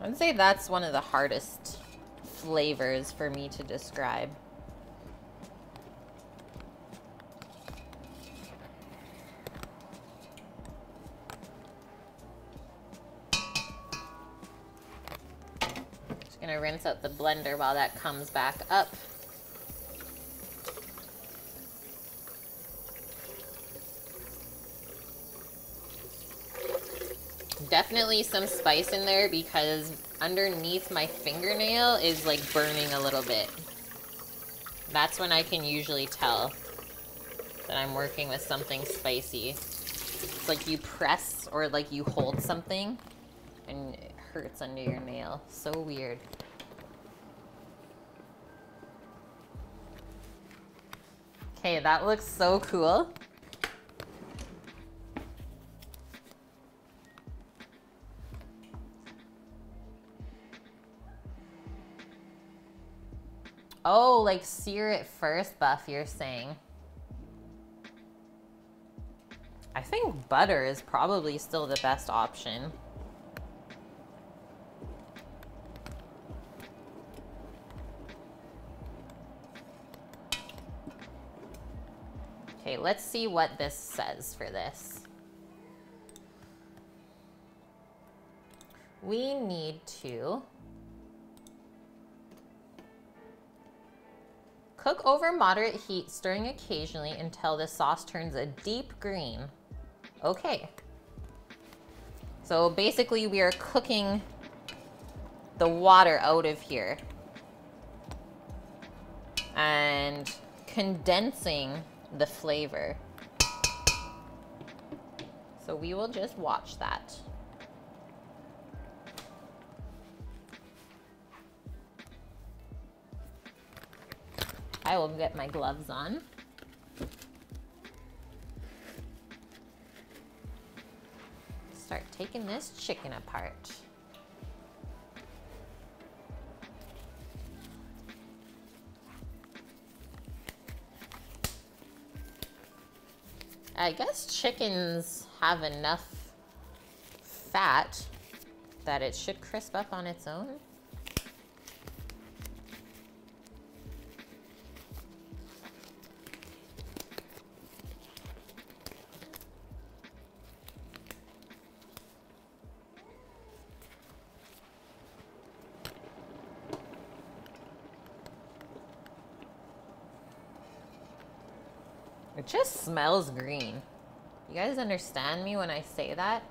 I'd say that's one of the hardest flavors for me to describe. Just gonna rinse out the blender while that comes back up. Definitely some spice in there because underneath my fingernail is like burning a little bit. That's when I can usually tell that I'm working with something spicy. like you press or like you hold something and it hurts under your nail. So weird. Okay, that looks so cool. Oh, like sear it first, Buff, you're saying. I think butter is probably still the best option. Okay, let's see what this says for this. We need to cook over moderate heat, stirring occasionally until the sauce turns a deep green. Okay. So basically we are cooking the water out of here and condensing the flavor. So we will just watch that. I will get my gloves on. Start taking this chicken apart. I guess chickens have enough fat that it should crisp up on its own. It just smells green. You guys understand me when I say that?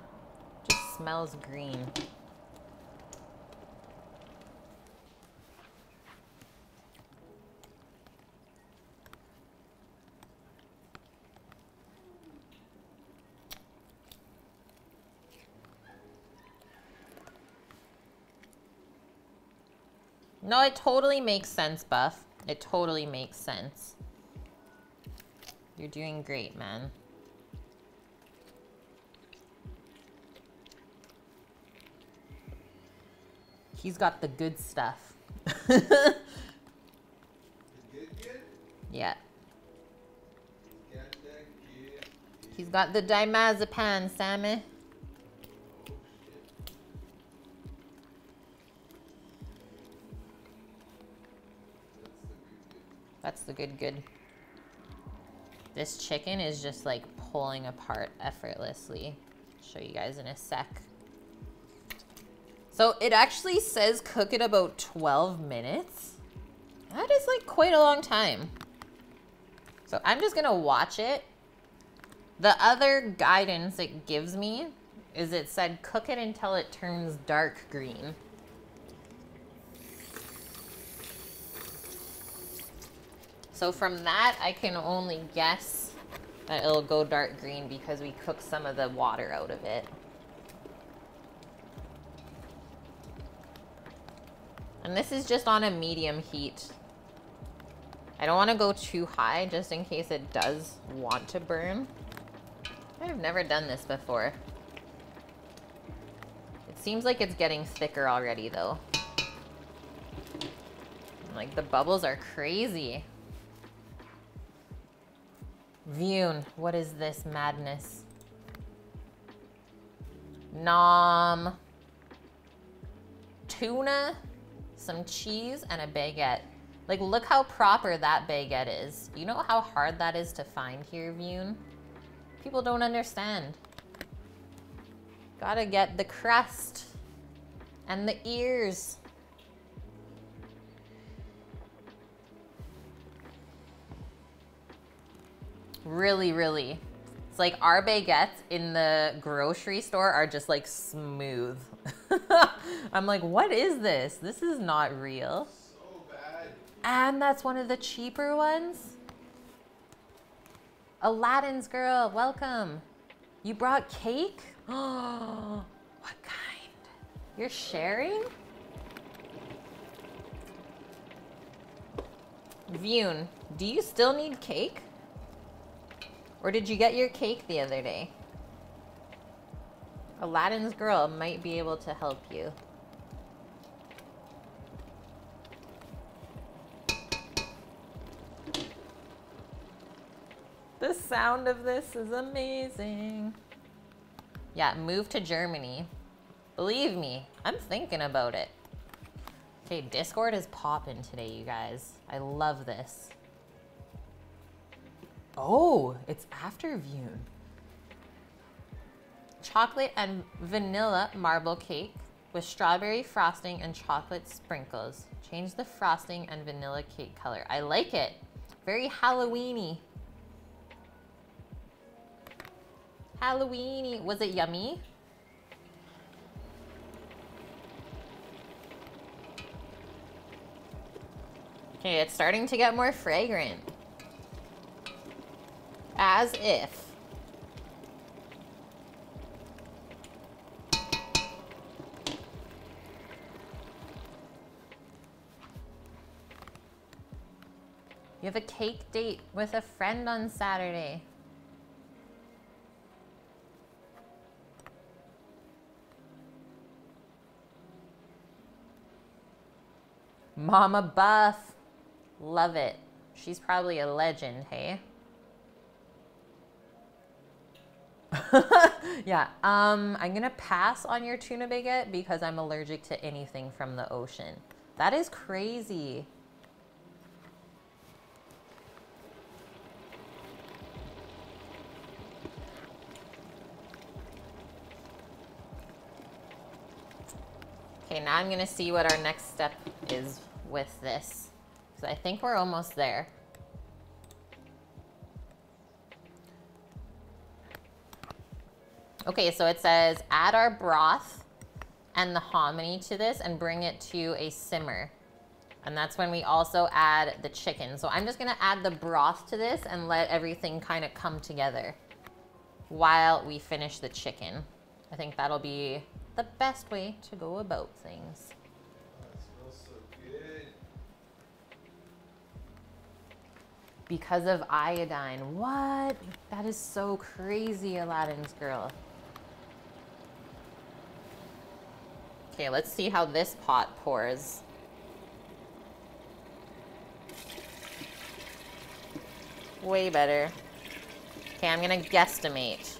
It just smells green. No, it totally makes sense, Buff. It totally makes sense. You're doing great, man. He's got the good stuff. Good? Yeah. Got that good. He's got the diazepam, Sammy. Oh, shit. That's the good. This chicken is just like pulling apart effortlessly. Show you guys in a sec. So it actually says cook it about 12 minutes. That is like quite a long time. So I'm just gonna watch it. The other guidance it gives me is it said cook it until it turns dark green. So from that, I can only guess that it'll go dark green because we cooked some of the water out of it. And this is just on a medium heat. I don't want to go too high just in case it does want to burn. I've never done this before. It seems like it's getting thicker already though. Like the bubbles are crazy. Vune, what is this madness? Nom. Tuna, some cheese, and a baguette. Like, look how proper that baguette is. You know how hard that is to find here, Vune? People don't understand. Gotta get the crust and the ears. Really, really. It's like our baguettes in the grocery store are just like smooth. I'm like, what is this? This is not real. So bad. And that's one of the cheaper ones. Aladdin's girl, welcome. You brought cake? Oh, what kind? You're sharing? Vune, do you still need cake? Or did you get your cake the other day? Aladdin's girl might be able to help you. The sound of this is amazing. Yeah, move to Germany. Believe me, I'm thinking about it. Okay, Discord is popping today, you guys. I love this. Oh, it's after Vune. Chocolate and vanilla marble cake with strawberry frosting and chocolate sprinkles. Change the frosting and vanilla cake color. I like it. Very Halloween-y. Halloween-y. Was it yummy? Okay, it's starting to get more fragrant. As if. You have a cake date with a friend on Saturday. Mama Buff. Love it. She's probably a legend, hey? Yeah, I'm gonna pass on your tuna baguette because I'm allergic to anything from the ocean. That is crazy. Okay, now I'm gonna see what our next step is with this. So I think we're almost there. Okay, so it says add our broth and the hominy to this and bring it to a simmer. And that's when we also add the chicken. So I'm just gonna add the broth to this and let everything kind of come together while we finish the chicken. I think that'll be the best way to go about things. That smells so good. Because of iodine. What? That is so crazy, Aladdin's girl. Okay, let's see how this pot pours. Way better. Okay, I'm gonna guesstimate.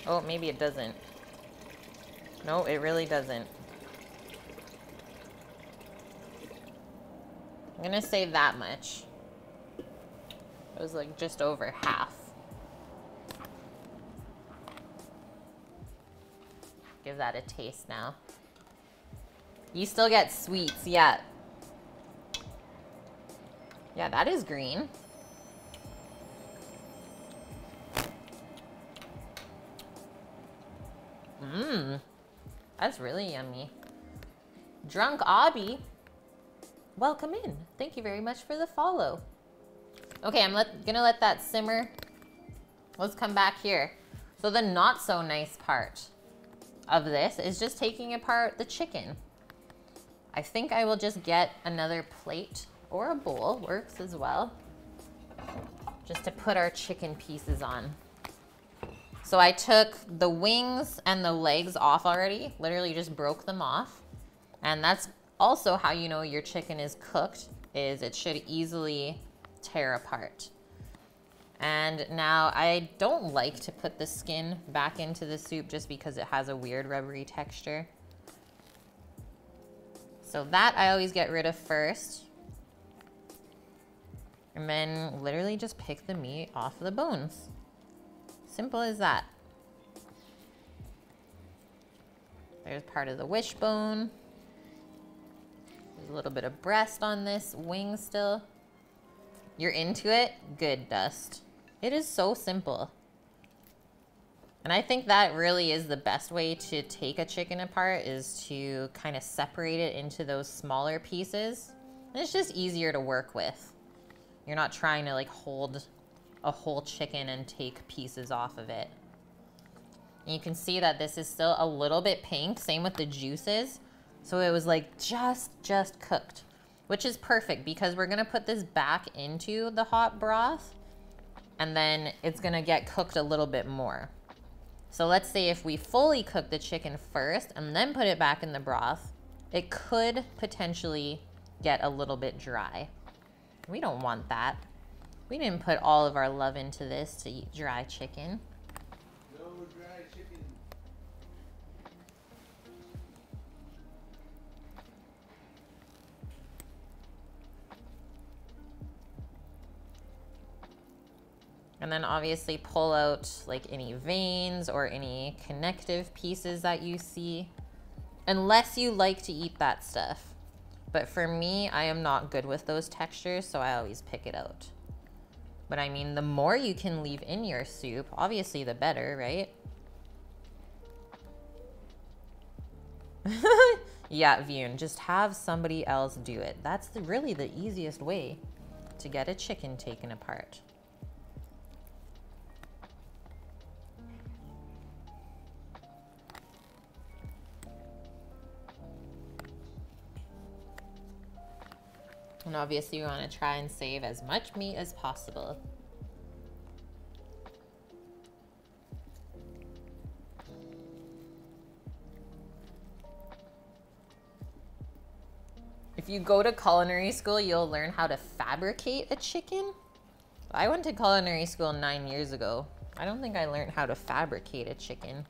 Oh, maybe it doesn't. No, it really doesn't. I'm gonna say that much. It was like just over half. Give that a taste now. You still get sweets, yeah. Yeah, that is green. Mmm. That's really yummy. Drunk Obby, welcome in. Thank you very much for the follow. Okay, I'm gonna let that simmer. Let's come back here. So the not so nice part of this is just taking apart the chicken. I think I will just get another plate or a bowl, works as well, just to put our chicken pieces on. So I took the wings and the legs off already, literally just broke them off. And that's also how you know your chicken is cooked, is it should easily tear apart. And now I don't like to put the skin back into the soup just because it has a weird rubbery texture. So that I always get rid of first. And then literally just pick the meat off the bones. Simple as that. There's part of the wishbone. There's a little bit of breast on this wing still. You're into it? Good, Dust. It is so simple. And I think that really is the best way to take a chicken apart, is to kind of separate it into those smaller pieces. And it's just easier to work with. You're not trying to like hold a whole chicken and take pieces off of it. And you can see that this is still a little bit pink. Same with the juices. So it was like just cooked, which is perfect because we're gonna put this back into the hot broth and then it's gonna get cooked a little bit more. So let's say if we fully cook the chicken first and then put it back in the broth, it could potentially get a little bit dry. We don't want that. We didn't put all of our love into this to eat dry chicken. No dry chicken. And then obviously pull out like any veins or any connective pieces that you see, unless you like to eat that stuff. But for me, I am not good with those textures, so I always pick it out. But I mean, the more you can leave in your soup, obviously the better, right? Yeah, Vune, just have somebody else do it. That's really the easiest way to get a chicken taken apart. And obviously you want to try and save as much meat as possible. If you go to culinary school, you'll learn how to fabricate a chicken. I went to culinary school 9 years ago. I don't think I learned how to fabricate a chicken.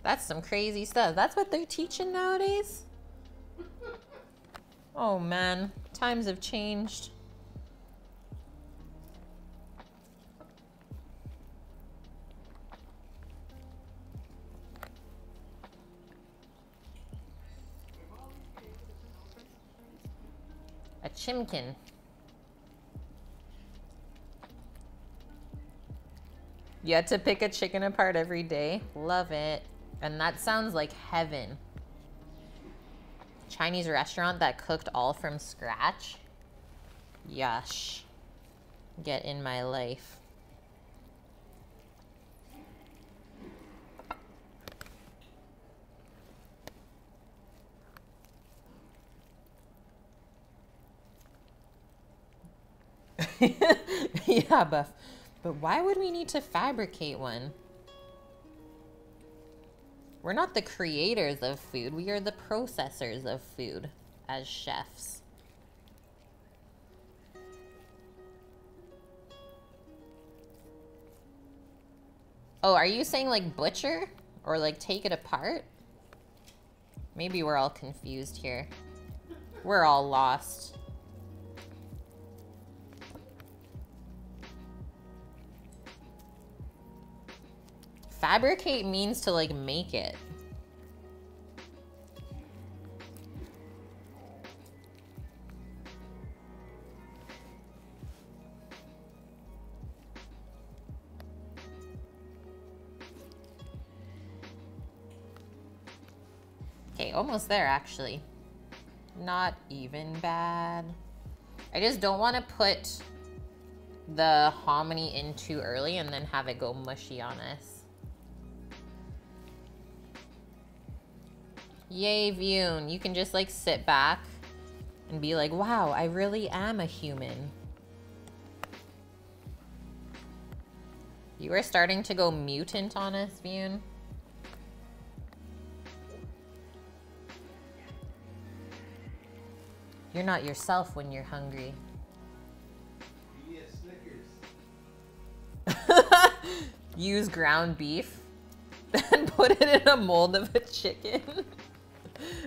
That's some crazy stuff. That's what they're teaching nowadays? Oh man, times have changed. A chimkin. You had to pick a chicken apart every day. Love it. And that sounds like heaven. Chinese restaurant that cooked all from scratch. Yush. Get in my life. Yeah, Buff. But why would we need to fabricate one? We're not the creators of food. We are the processors of food as chefs. Oh, are you saying like butcher? Or like take it apart? Maybe we're all confused here. We're all lost. Fabricate means to like make it. Okay, almost there actually. Not even bad. I just don't want to put the hominy in too early and then have it go mushy on us. Yay, Vune. You can just like sit back and be like, wow, I really am a human. You are starting to go mutant on us, Vune. You're not yourself when you're hungry. Give me a Snickers. Use ground beef and put it in a mold of a chicken.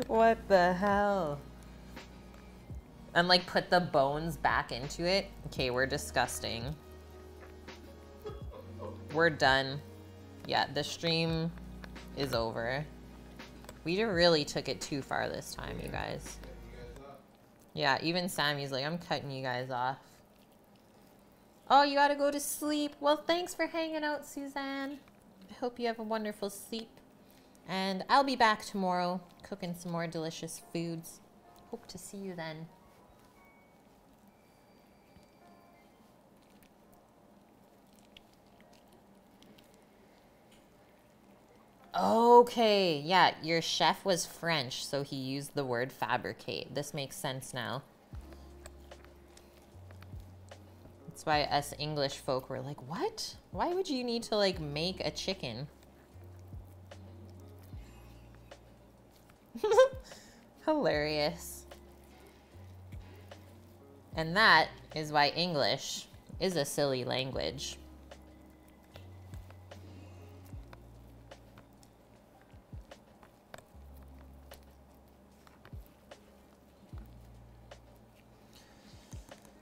What the hell? And like put the bones back into it. Okay, we're disgusting. We're done. Yeah, the stream is over. We really took it too far this time, you guys. Yeah, even Sammy's like, I'm cutting you guys off. Oh, you gotta go to sleep. Well, thanks for hanging out, Suzanne. I hope you have a wonderful sleep. And I'll be back tomorrow cooking some more delicious foods. Hope to see you then. Okay, yeah, your chef was French, so he used the word fabricate. This makes sense now. That's why us English folk were like, what? Why would you need to like make a chicken? Hilarious. And that is why English is a silly language.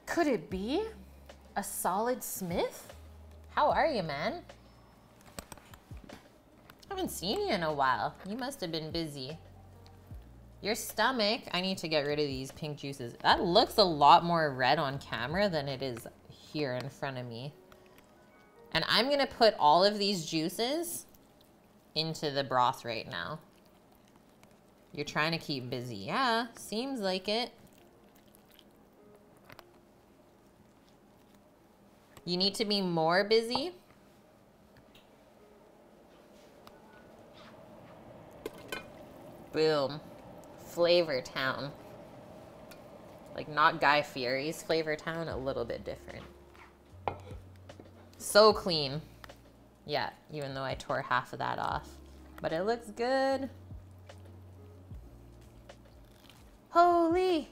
Could it be a solid Smith? How are you, man? Haven't seen you in a while. You must have been busy. Your stomach, I need to get rid of these pink juices. That looks a lot more red on camera than it is here in front of me. And I'm gonna put all of these juices into the broth right now. You're trying to keep busy. Yeah, seems like it. You need to be more busy. Boom. Flavor Town. Like not Guy Fieri's Flavor Town, a little bit different. So clean. Yeah, even though I tore half of that off. But it looks good. Holy.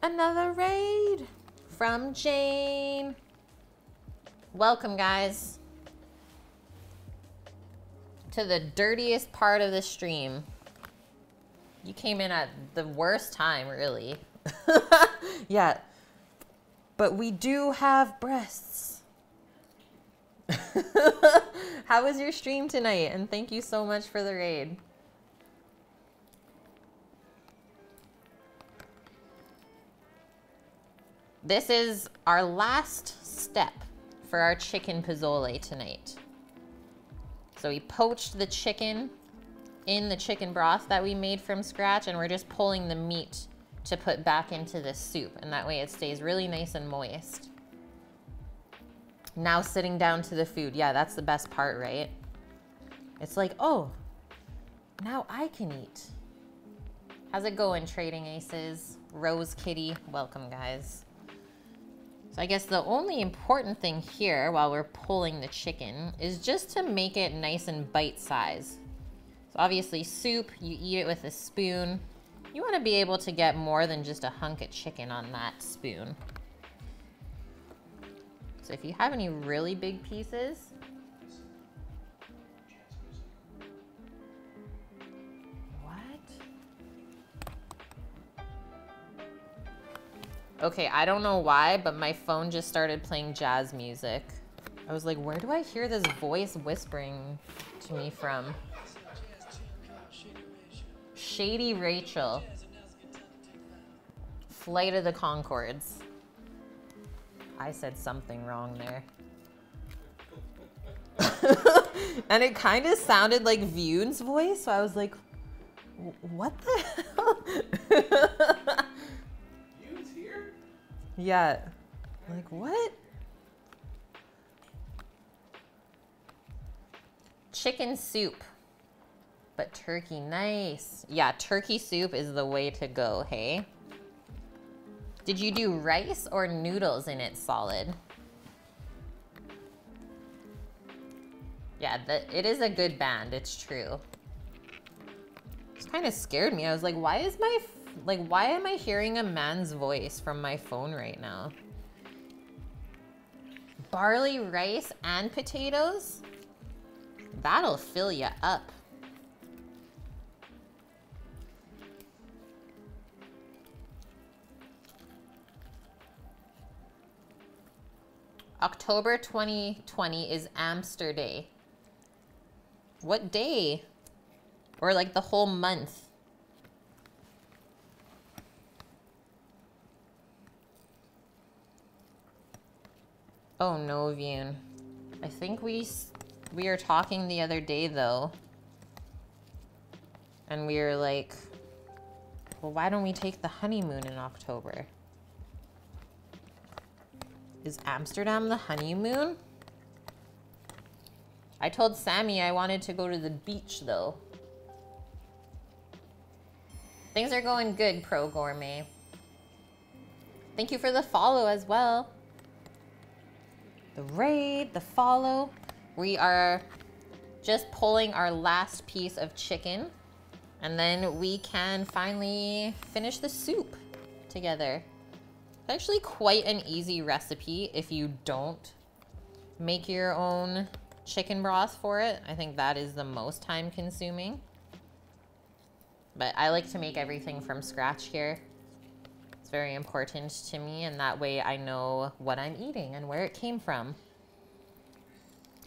Another raid from Jane. Welcome, guys, to the dirtiest part of the stream. You came in at the worst time, really. Yeah. But we do have breasts. How was your stream tonight? And thank you so much for the raid. This is our last step for our chicken pozole tonight. So we poached the chicken in the chicken broth that we made from scratch, and we're just pulling the meat to put back into the soup, and that way it stays really nice and moist. Now sitting down to the food. Yeah, that's the best part, right? It's like, oh, now I can eat. How's it going, Trading Aces? Rose Kitty, welcome, guys. So I guess the only important thing here while we're pulling the chicken is just to make it nice and bite size. So obviously soup, you eat it with a spoon. You want to be able to get more than just a hunk of chicken on that spoon. So if you have any really big pieces, okay, I don't know why, but my phone just started playing jazz music. I was like, where do I hear this voice whispering to me from? Shady Rachel. Flight of the Conchords. I said something wrong there. And it kind of sounded like Vune's voice, so I was like, what the hell? Yeah, like what? Chicken soup, but turkey, nice. Yeah, turkey soup is the way to go, hey? Did you do rice or noodles in it solid? Yeah, it is a good band, it's true. It kind of scared me. I was like, why am I hearing a man's voice from my phone right now? Barley, rice, and potatoes? That'll fill you up. October 2020 is Amster Day. What day? Or like the whole month? Oh no, Vune. I think we were talking the other day though. And we were like, well, why don't we take the honeymoon in October? Is Amsterdam the honeymoon? I told Sammy I wanted to go to the beach though. Things are going good, Pro Gourmet. Thank you for the follow as well. The raid, the follow. We are just pulling our last piece of chicken, and then we can finally finish the soup together. It's actually quite an easy recipe if you don't make your own chicken broth for it. I think that is the most time consuming. But I like to make everything from scratch here. It's very important to me, and that way I know what I'm eating and where it came from.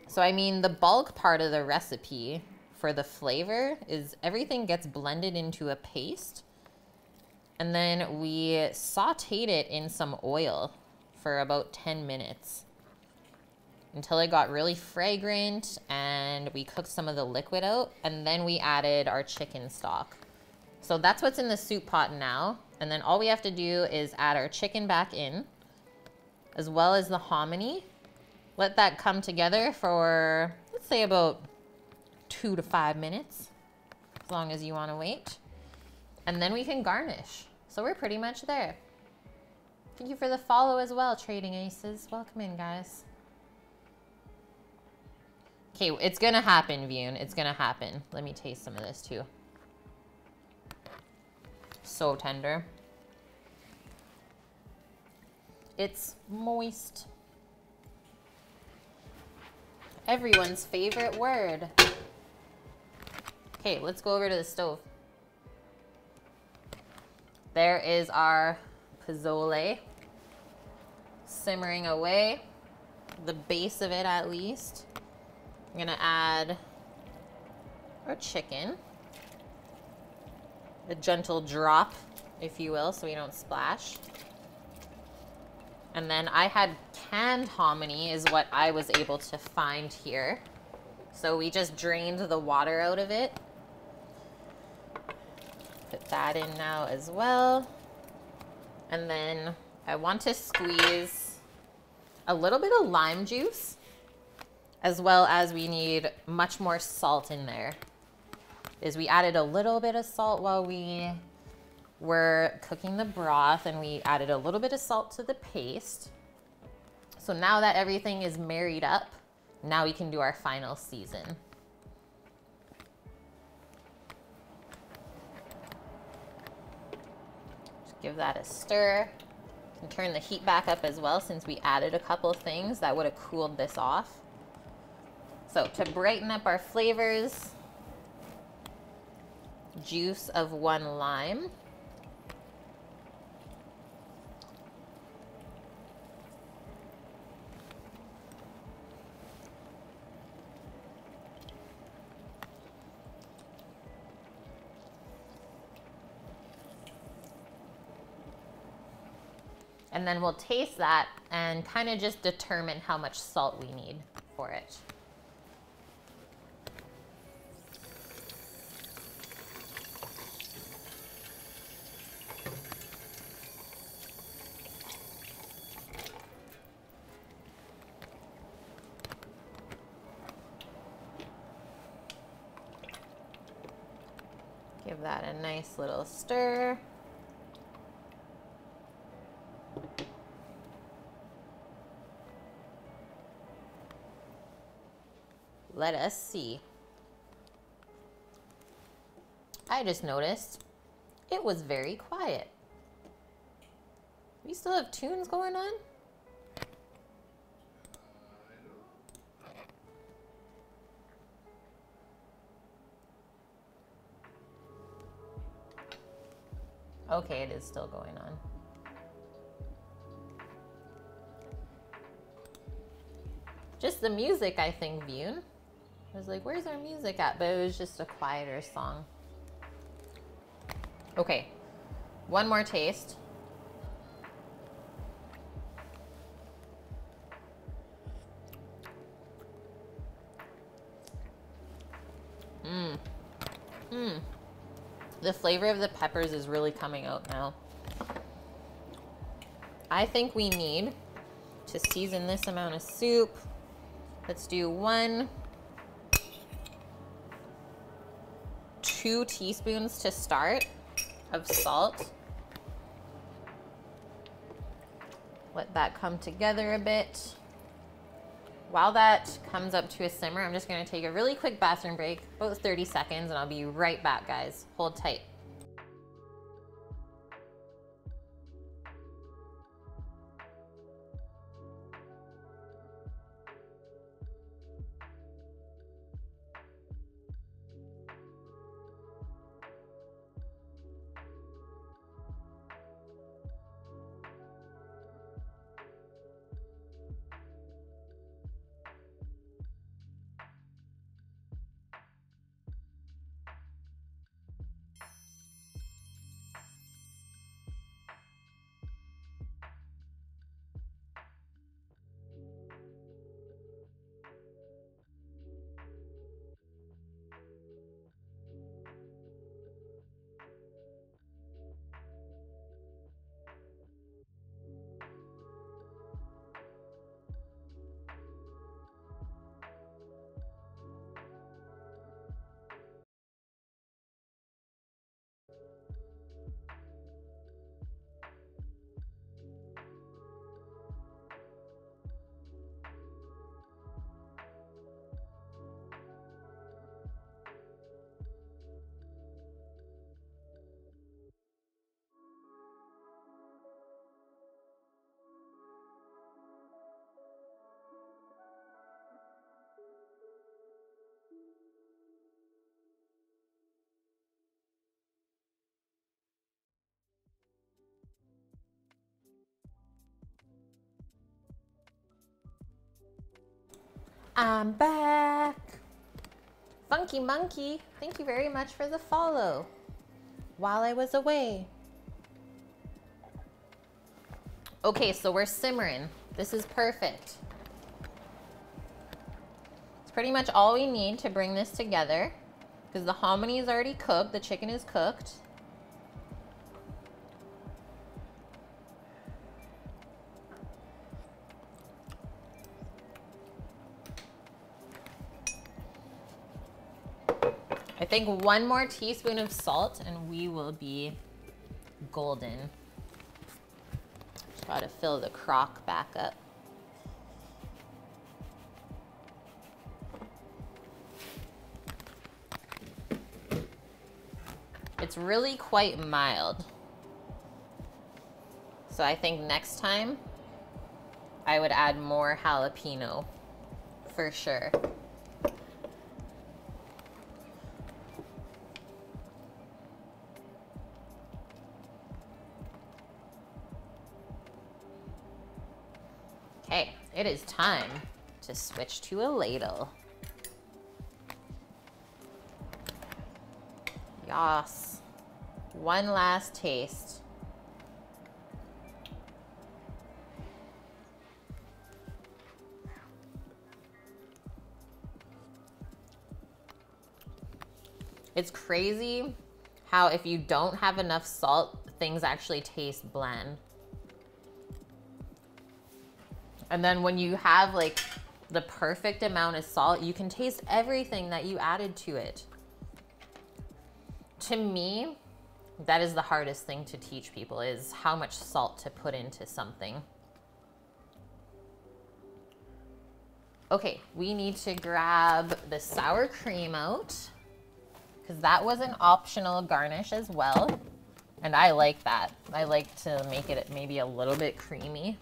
So I mean, the bulk part of the recipe for the flavor is everything gets blended into a paste, and then we sauteed it in some oil for about 10 minutes until it got really fragrant, and we cooked some of the liquid out, and then we added our chicken stock. So that's what's in the soup pot now. And then all we have to do is add our chicken back in, as well as the hominy. Let that come together for, let's say, about 2 to 5 minutes, as long as you want to wait. And then we can garnish. So we're pretty much there. Thank you for the follow as well, Trading Aces. Welcome in, guys. Okay, it's gonna happen, Vune. It's gonna happen. Let me taste some of this too. So tender. It's moist. Everyone's favorite word. Okay, let's go over to the stove. There is our pozole simmering away, the base of it at least. I'm gonna add our chicken. A gentle drop, if you will, so we don't splash. And then I had canned hominy is what I was able to find here. So we just drained the water out of it. Put that in now as well. And then I want to squeeze a little bit of lime juice, as well as we need much more salt in there. We added a little bit of salt while we were cooking the broth, and we added a little bit of salt to the paste. So now that everything is married up, now we can do our final season. Just give that a stir. And turn the heat back up as well, since we added a couple things that would have cooled this off. So to brighten up our flavors, juice of 1 lime. And then we'll taste that and kind of just determine how much salt we need for it. Give that a nice little stir. Let us see. I just noticed it was very quiet. We still have tunes going on? Okay, it is still going on. Just the music, I think, Vune. I was like, where's our music at? But it was just a quieter song. Okay, one more taste. The flavor of the peppers is really coming out now. I think we need to season this amount of soup. Let's do 1 2 teaspoons to start of salt. Let that come together a bit. While that comes up to a simmer, I'm just gonna take a really quick bathroom break, about 30 seconds, and I'll be right back, guys. Hold tight. I'm back. Funky Monkey, thank you very much for the follow while I was away. Okay, so we're simmering. This is perfect. It's pretty much all we need to bring this together because the hominy is already cooked, the chicken is cooked. I think 1 more teaspoon of salt and we will be golden. Just gotta fill the crock back up. It's really quite mild. So I think next time I would add more jalapeno for sure. Okay, it is time to switch to a ladle. Yas. One last taste. It's crazy how if you don't have enough salt, things actually taste bland. And then when you have like the perfect amount of salt, you can taste everything that you added to it. To me, that is the hardest thing to teach people, is how much salt to put into something. Okay, we need to grab the sour cream out because that was an optional garnish as well. And I like that. I like to make it maybe a little bit creamy.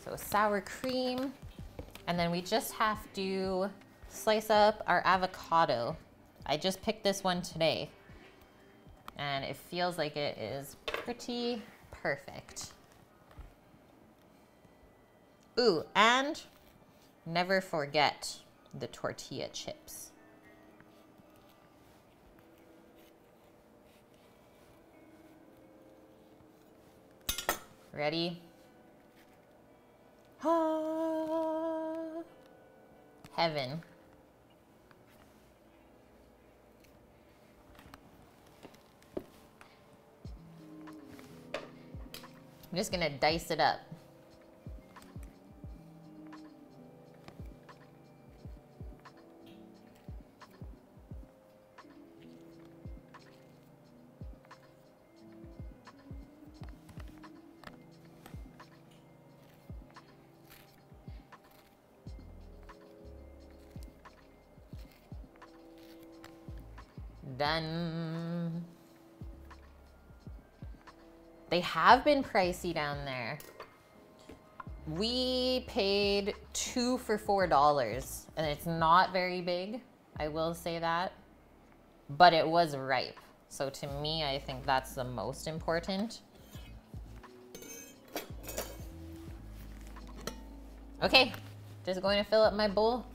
So sour cream, and then we just have to slice up our avocado. I just picked this one today, and it feels like it is pretty perfect. Ooh, and never forget the tortilla chips. Ready? Ah, heaven. I'm just gonna dice it up. Done. They have been pricey down there. We paid 2 for $4, and it's not very big, I will say that, but it was ripe. So to me, I think that's the most important. Okay, just going to fill up my bowl.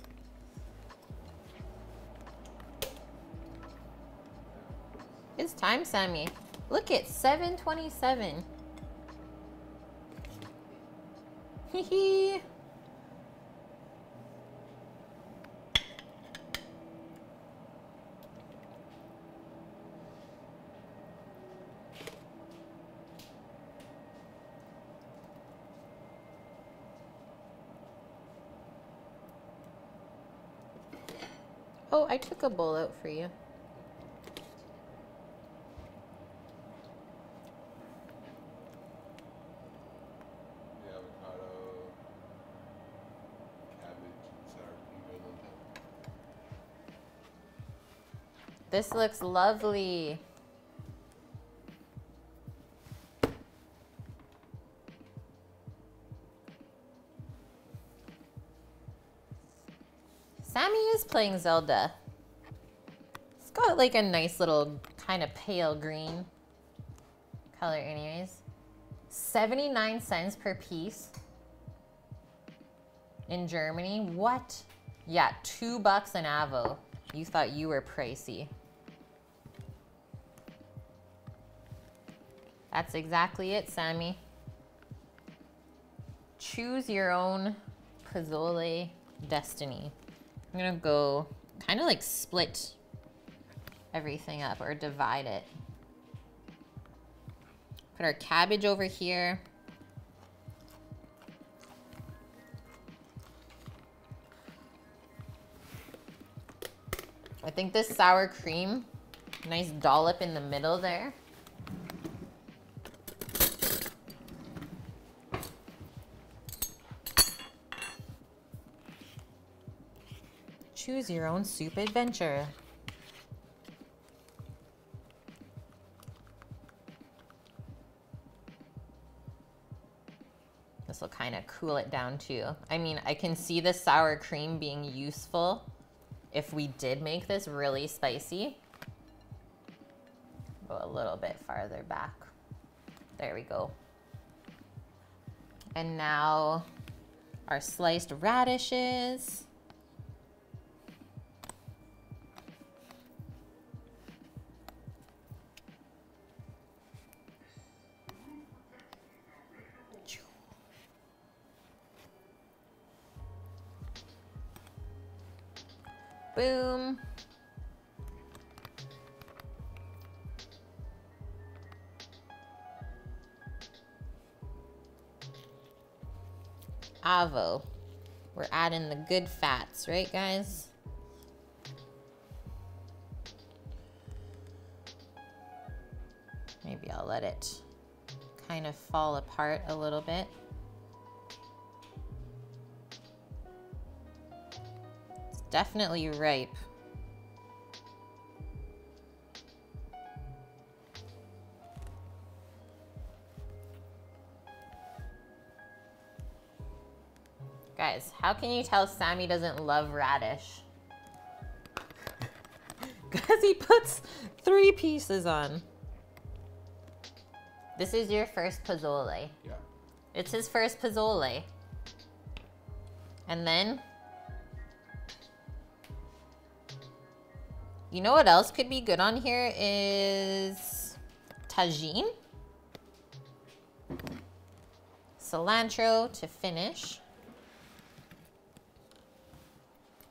It's time, Sammy. Look at 7:27. Hee. Oh, I took a bowl out for you. This looks lovely. Sammy is playing Zelda. It's got like a nice little kind of pale green color anyways. 79 cents per piece in Germany. What? Yeah, $2 an avo. You thought you were pricey. That's exactly it, Sammy. Choose your own pozole destiny. I'm gonna go kind of like split everything up or divide it. Put our cabbage over here. I think this sour cream, nice dollop in the middle there. Choose your own soup adventure. This will kind of cool it down too. I mean, I can see the sour cream being useful if we did make this really spicy. Go a little bit farther back. There we go. And now our sliced radishes. Boom. Avo. We're adding the good fats, right, guys? Maybe I'll let it kind of fall apart a little bit. Definitely ripe. Guys, how can you tell Sammy doesn't love radish? Because he puts 3 pieces on. This is your first pozole. Yeah. It's his first pozole. And then you know what else could be good on here is tagine, cilantro to finish.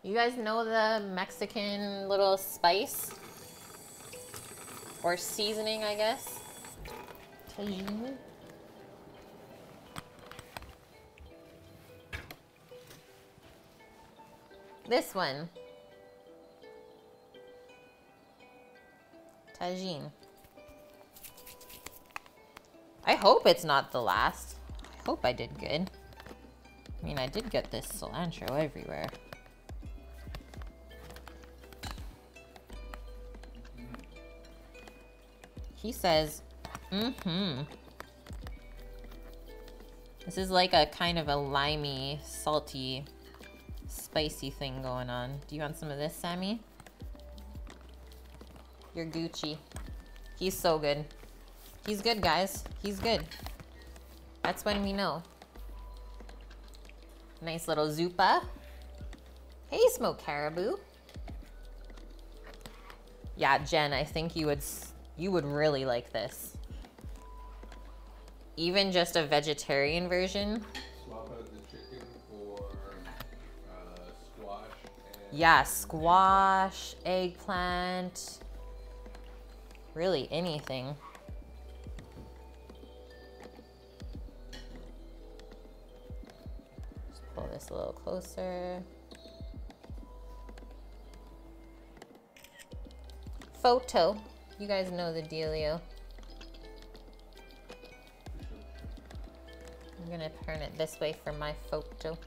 You guys know the Mexican little spice or seasoning, I guess? Tagine. This one. Tagine. I hope it's not the last. I hope I did good. I mean, I did get this cilantro everywhere. He says, mm-hmm. This is like a kind of a limey, salty, spicy thing going on. Do you want some of this, Sammy? You're Gucci. He's so good. He's good, guys. He's good. That's when we know. Nice little zuppa. Hey, smoked caribou. Yeah, Jen, I think you would really like this. Even just a vegetarian version. Swap out the chicken for squash and... Yeah, squash, eggplant, really anything. Just pull this a little closer. Photo. You guys know the dealio. I'm gonna turn it this way for my photo.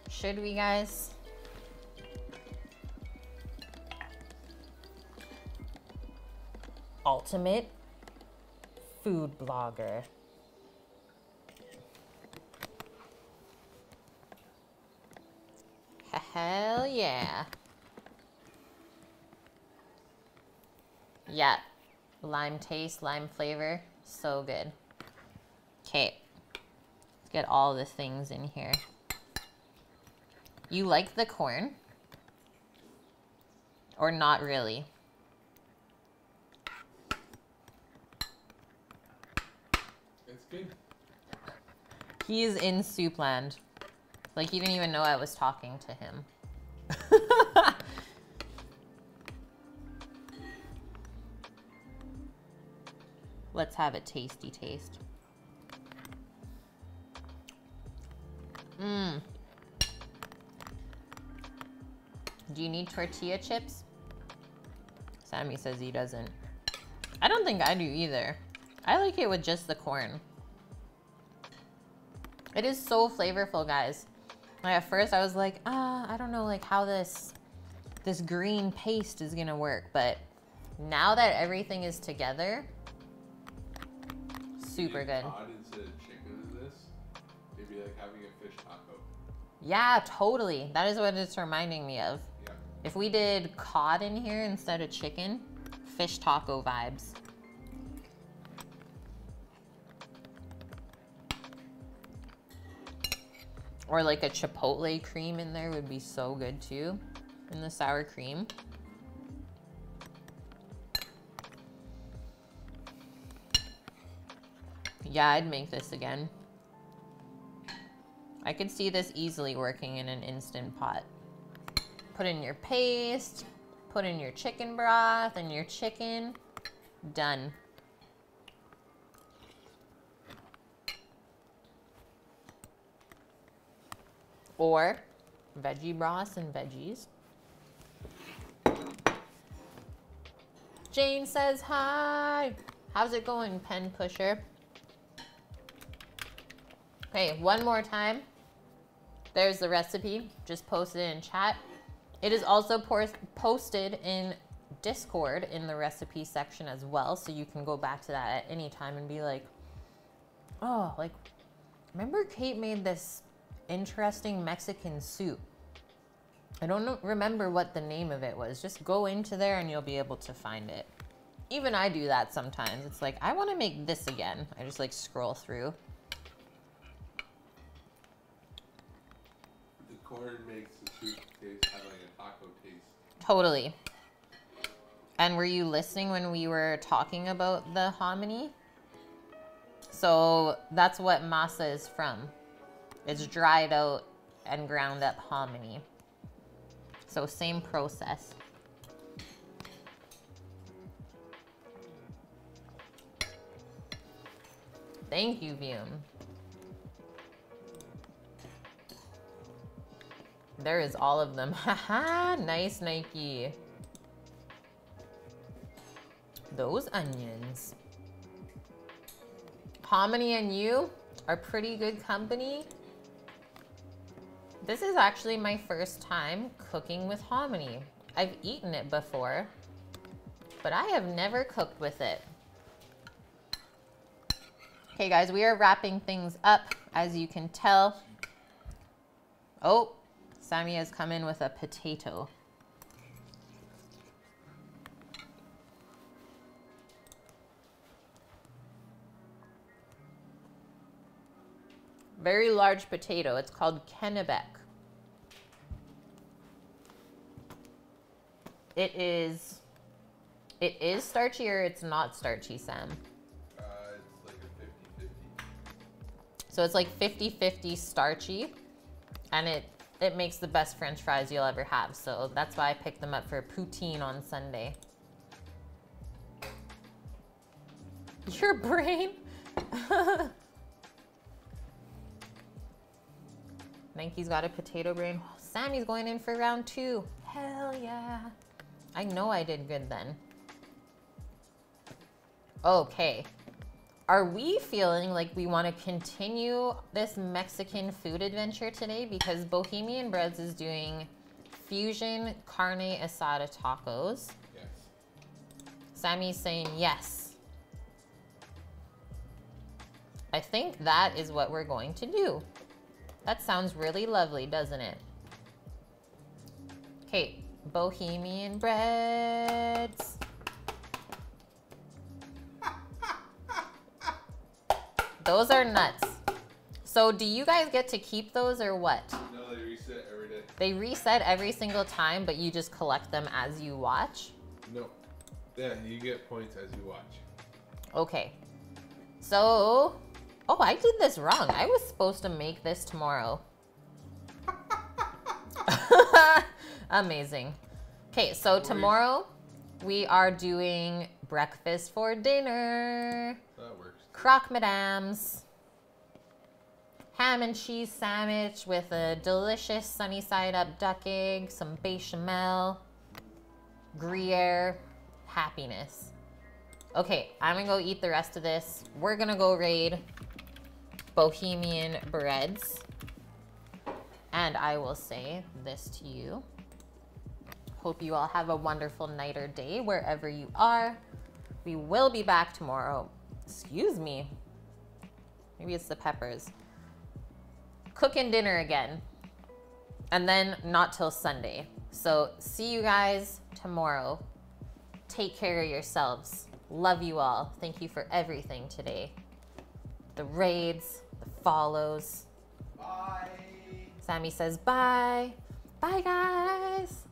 Should we, guys? Ultimate food blogger. Hell yeah. Yeah. Lime taste, lime flavor. So good. Okay. Let's get all the things in here. You like the corn? Or not really? It's good. He's in soup land. Like, he didn't even know I was talking to him. Let's have a tasty taste. Mmm. Do you need tortilla chips? Sammy says he doesn't. I don't think I do either. I like it with just the corn. It is so flavorful, guys. Like at first I was like, I don't know like how this green paste is gonna work, but now that everything is together, super good. Cod instead of chicken in this, it'd be like having a fish taco. Yeah, totally. That is what it's reminding me of. Yeah. If we did cod in here instead of chicken, fish taco vibes. Or like a chipotle cream in there would be so good too, in the sour cream. Yeah, I'd make this again. I could see this easily working in an Instant Pot. Put in your paste, put in your chicken broth and your chicken, done. Or veggie broths and veggies. Jane says hi. How's it going, pen pusher? Okay, one more time. There's the recipe. Just posted it in chat. It is also posted in Discord in the recipe section as well, so you can go back to that at any time and be like, oh, like, remember Kate made this interesting Mexican soup? I don't remember what the name of it was. Just go into there and you'll be able to find it. Even I do that sometimes. It's like, I want to make this again. I just like scroll through. The corn makes the soup taste have like a taco taste. Totally. And were you listening when we were talking about the hominy? So that's what masa is from. It's dried out and ground up hominy. So same process. Thank you, Vium. There is all of them. Haha, nice, Nike. Those onions. Hominy and you are pretty good company. This is actually my first time cooking with hominy. I've eaten it before, but I have never cooked with it. Okay guys, we are wrapping things up, as you can tell. Oh, Sammy has come in with a potato. Very large potato. It's called Kennebec. It is starchy or it's not starchy, Sam? It's like a 50-50. So it's like 50-50 starchy, and it makes the best French fries you'll ever have. So that's why I picked them up for poutine on Sunday. Your brain? Nike's got a potato brain. Sammy's going in for round 2. Hell yeah. I know I did good then. Okay. Are we feeling like we want to continue this Mexican food adventure today? Because Bohemian Breads is doing fusion carne asada tacos. Yes. Sammy's saying yes. I think that is what we're going to do. That sounds really lovely, doesn't it? Okay, Bohemian Breads. Those are nuts. So do you guys get to keep those or what? No, they reset every day. They reset every single time, but you just collect them as you watch? No. Yeah, you get points as you watch. Okay. So, oh, I did this wrong. I was supposed to make this tomorrow. Amazing. Okay, so tomorrow we are doing breakfast for dinner. That works. Croque Madame's. Ham and cheese sandwich with a delicious sunny side up duck egg, some bechamel, Gruyere, happiness. Okay, I'm gonna go eat the rest of this. We're gonna go raid Bohemian Breads. And I will say this to you. Hope you all have a wonderful night or day wherever you are. We will be back tomorrow. Excuse me. Maybe it's the peppers. Cooking dinner again. And then not till Sunday. So see you guys tomorrow. Take care of yourselves. Love you all. Thank you for everything today. The raids, the follows. Bye. Sammy says bye. Bye, guys.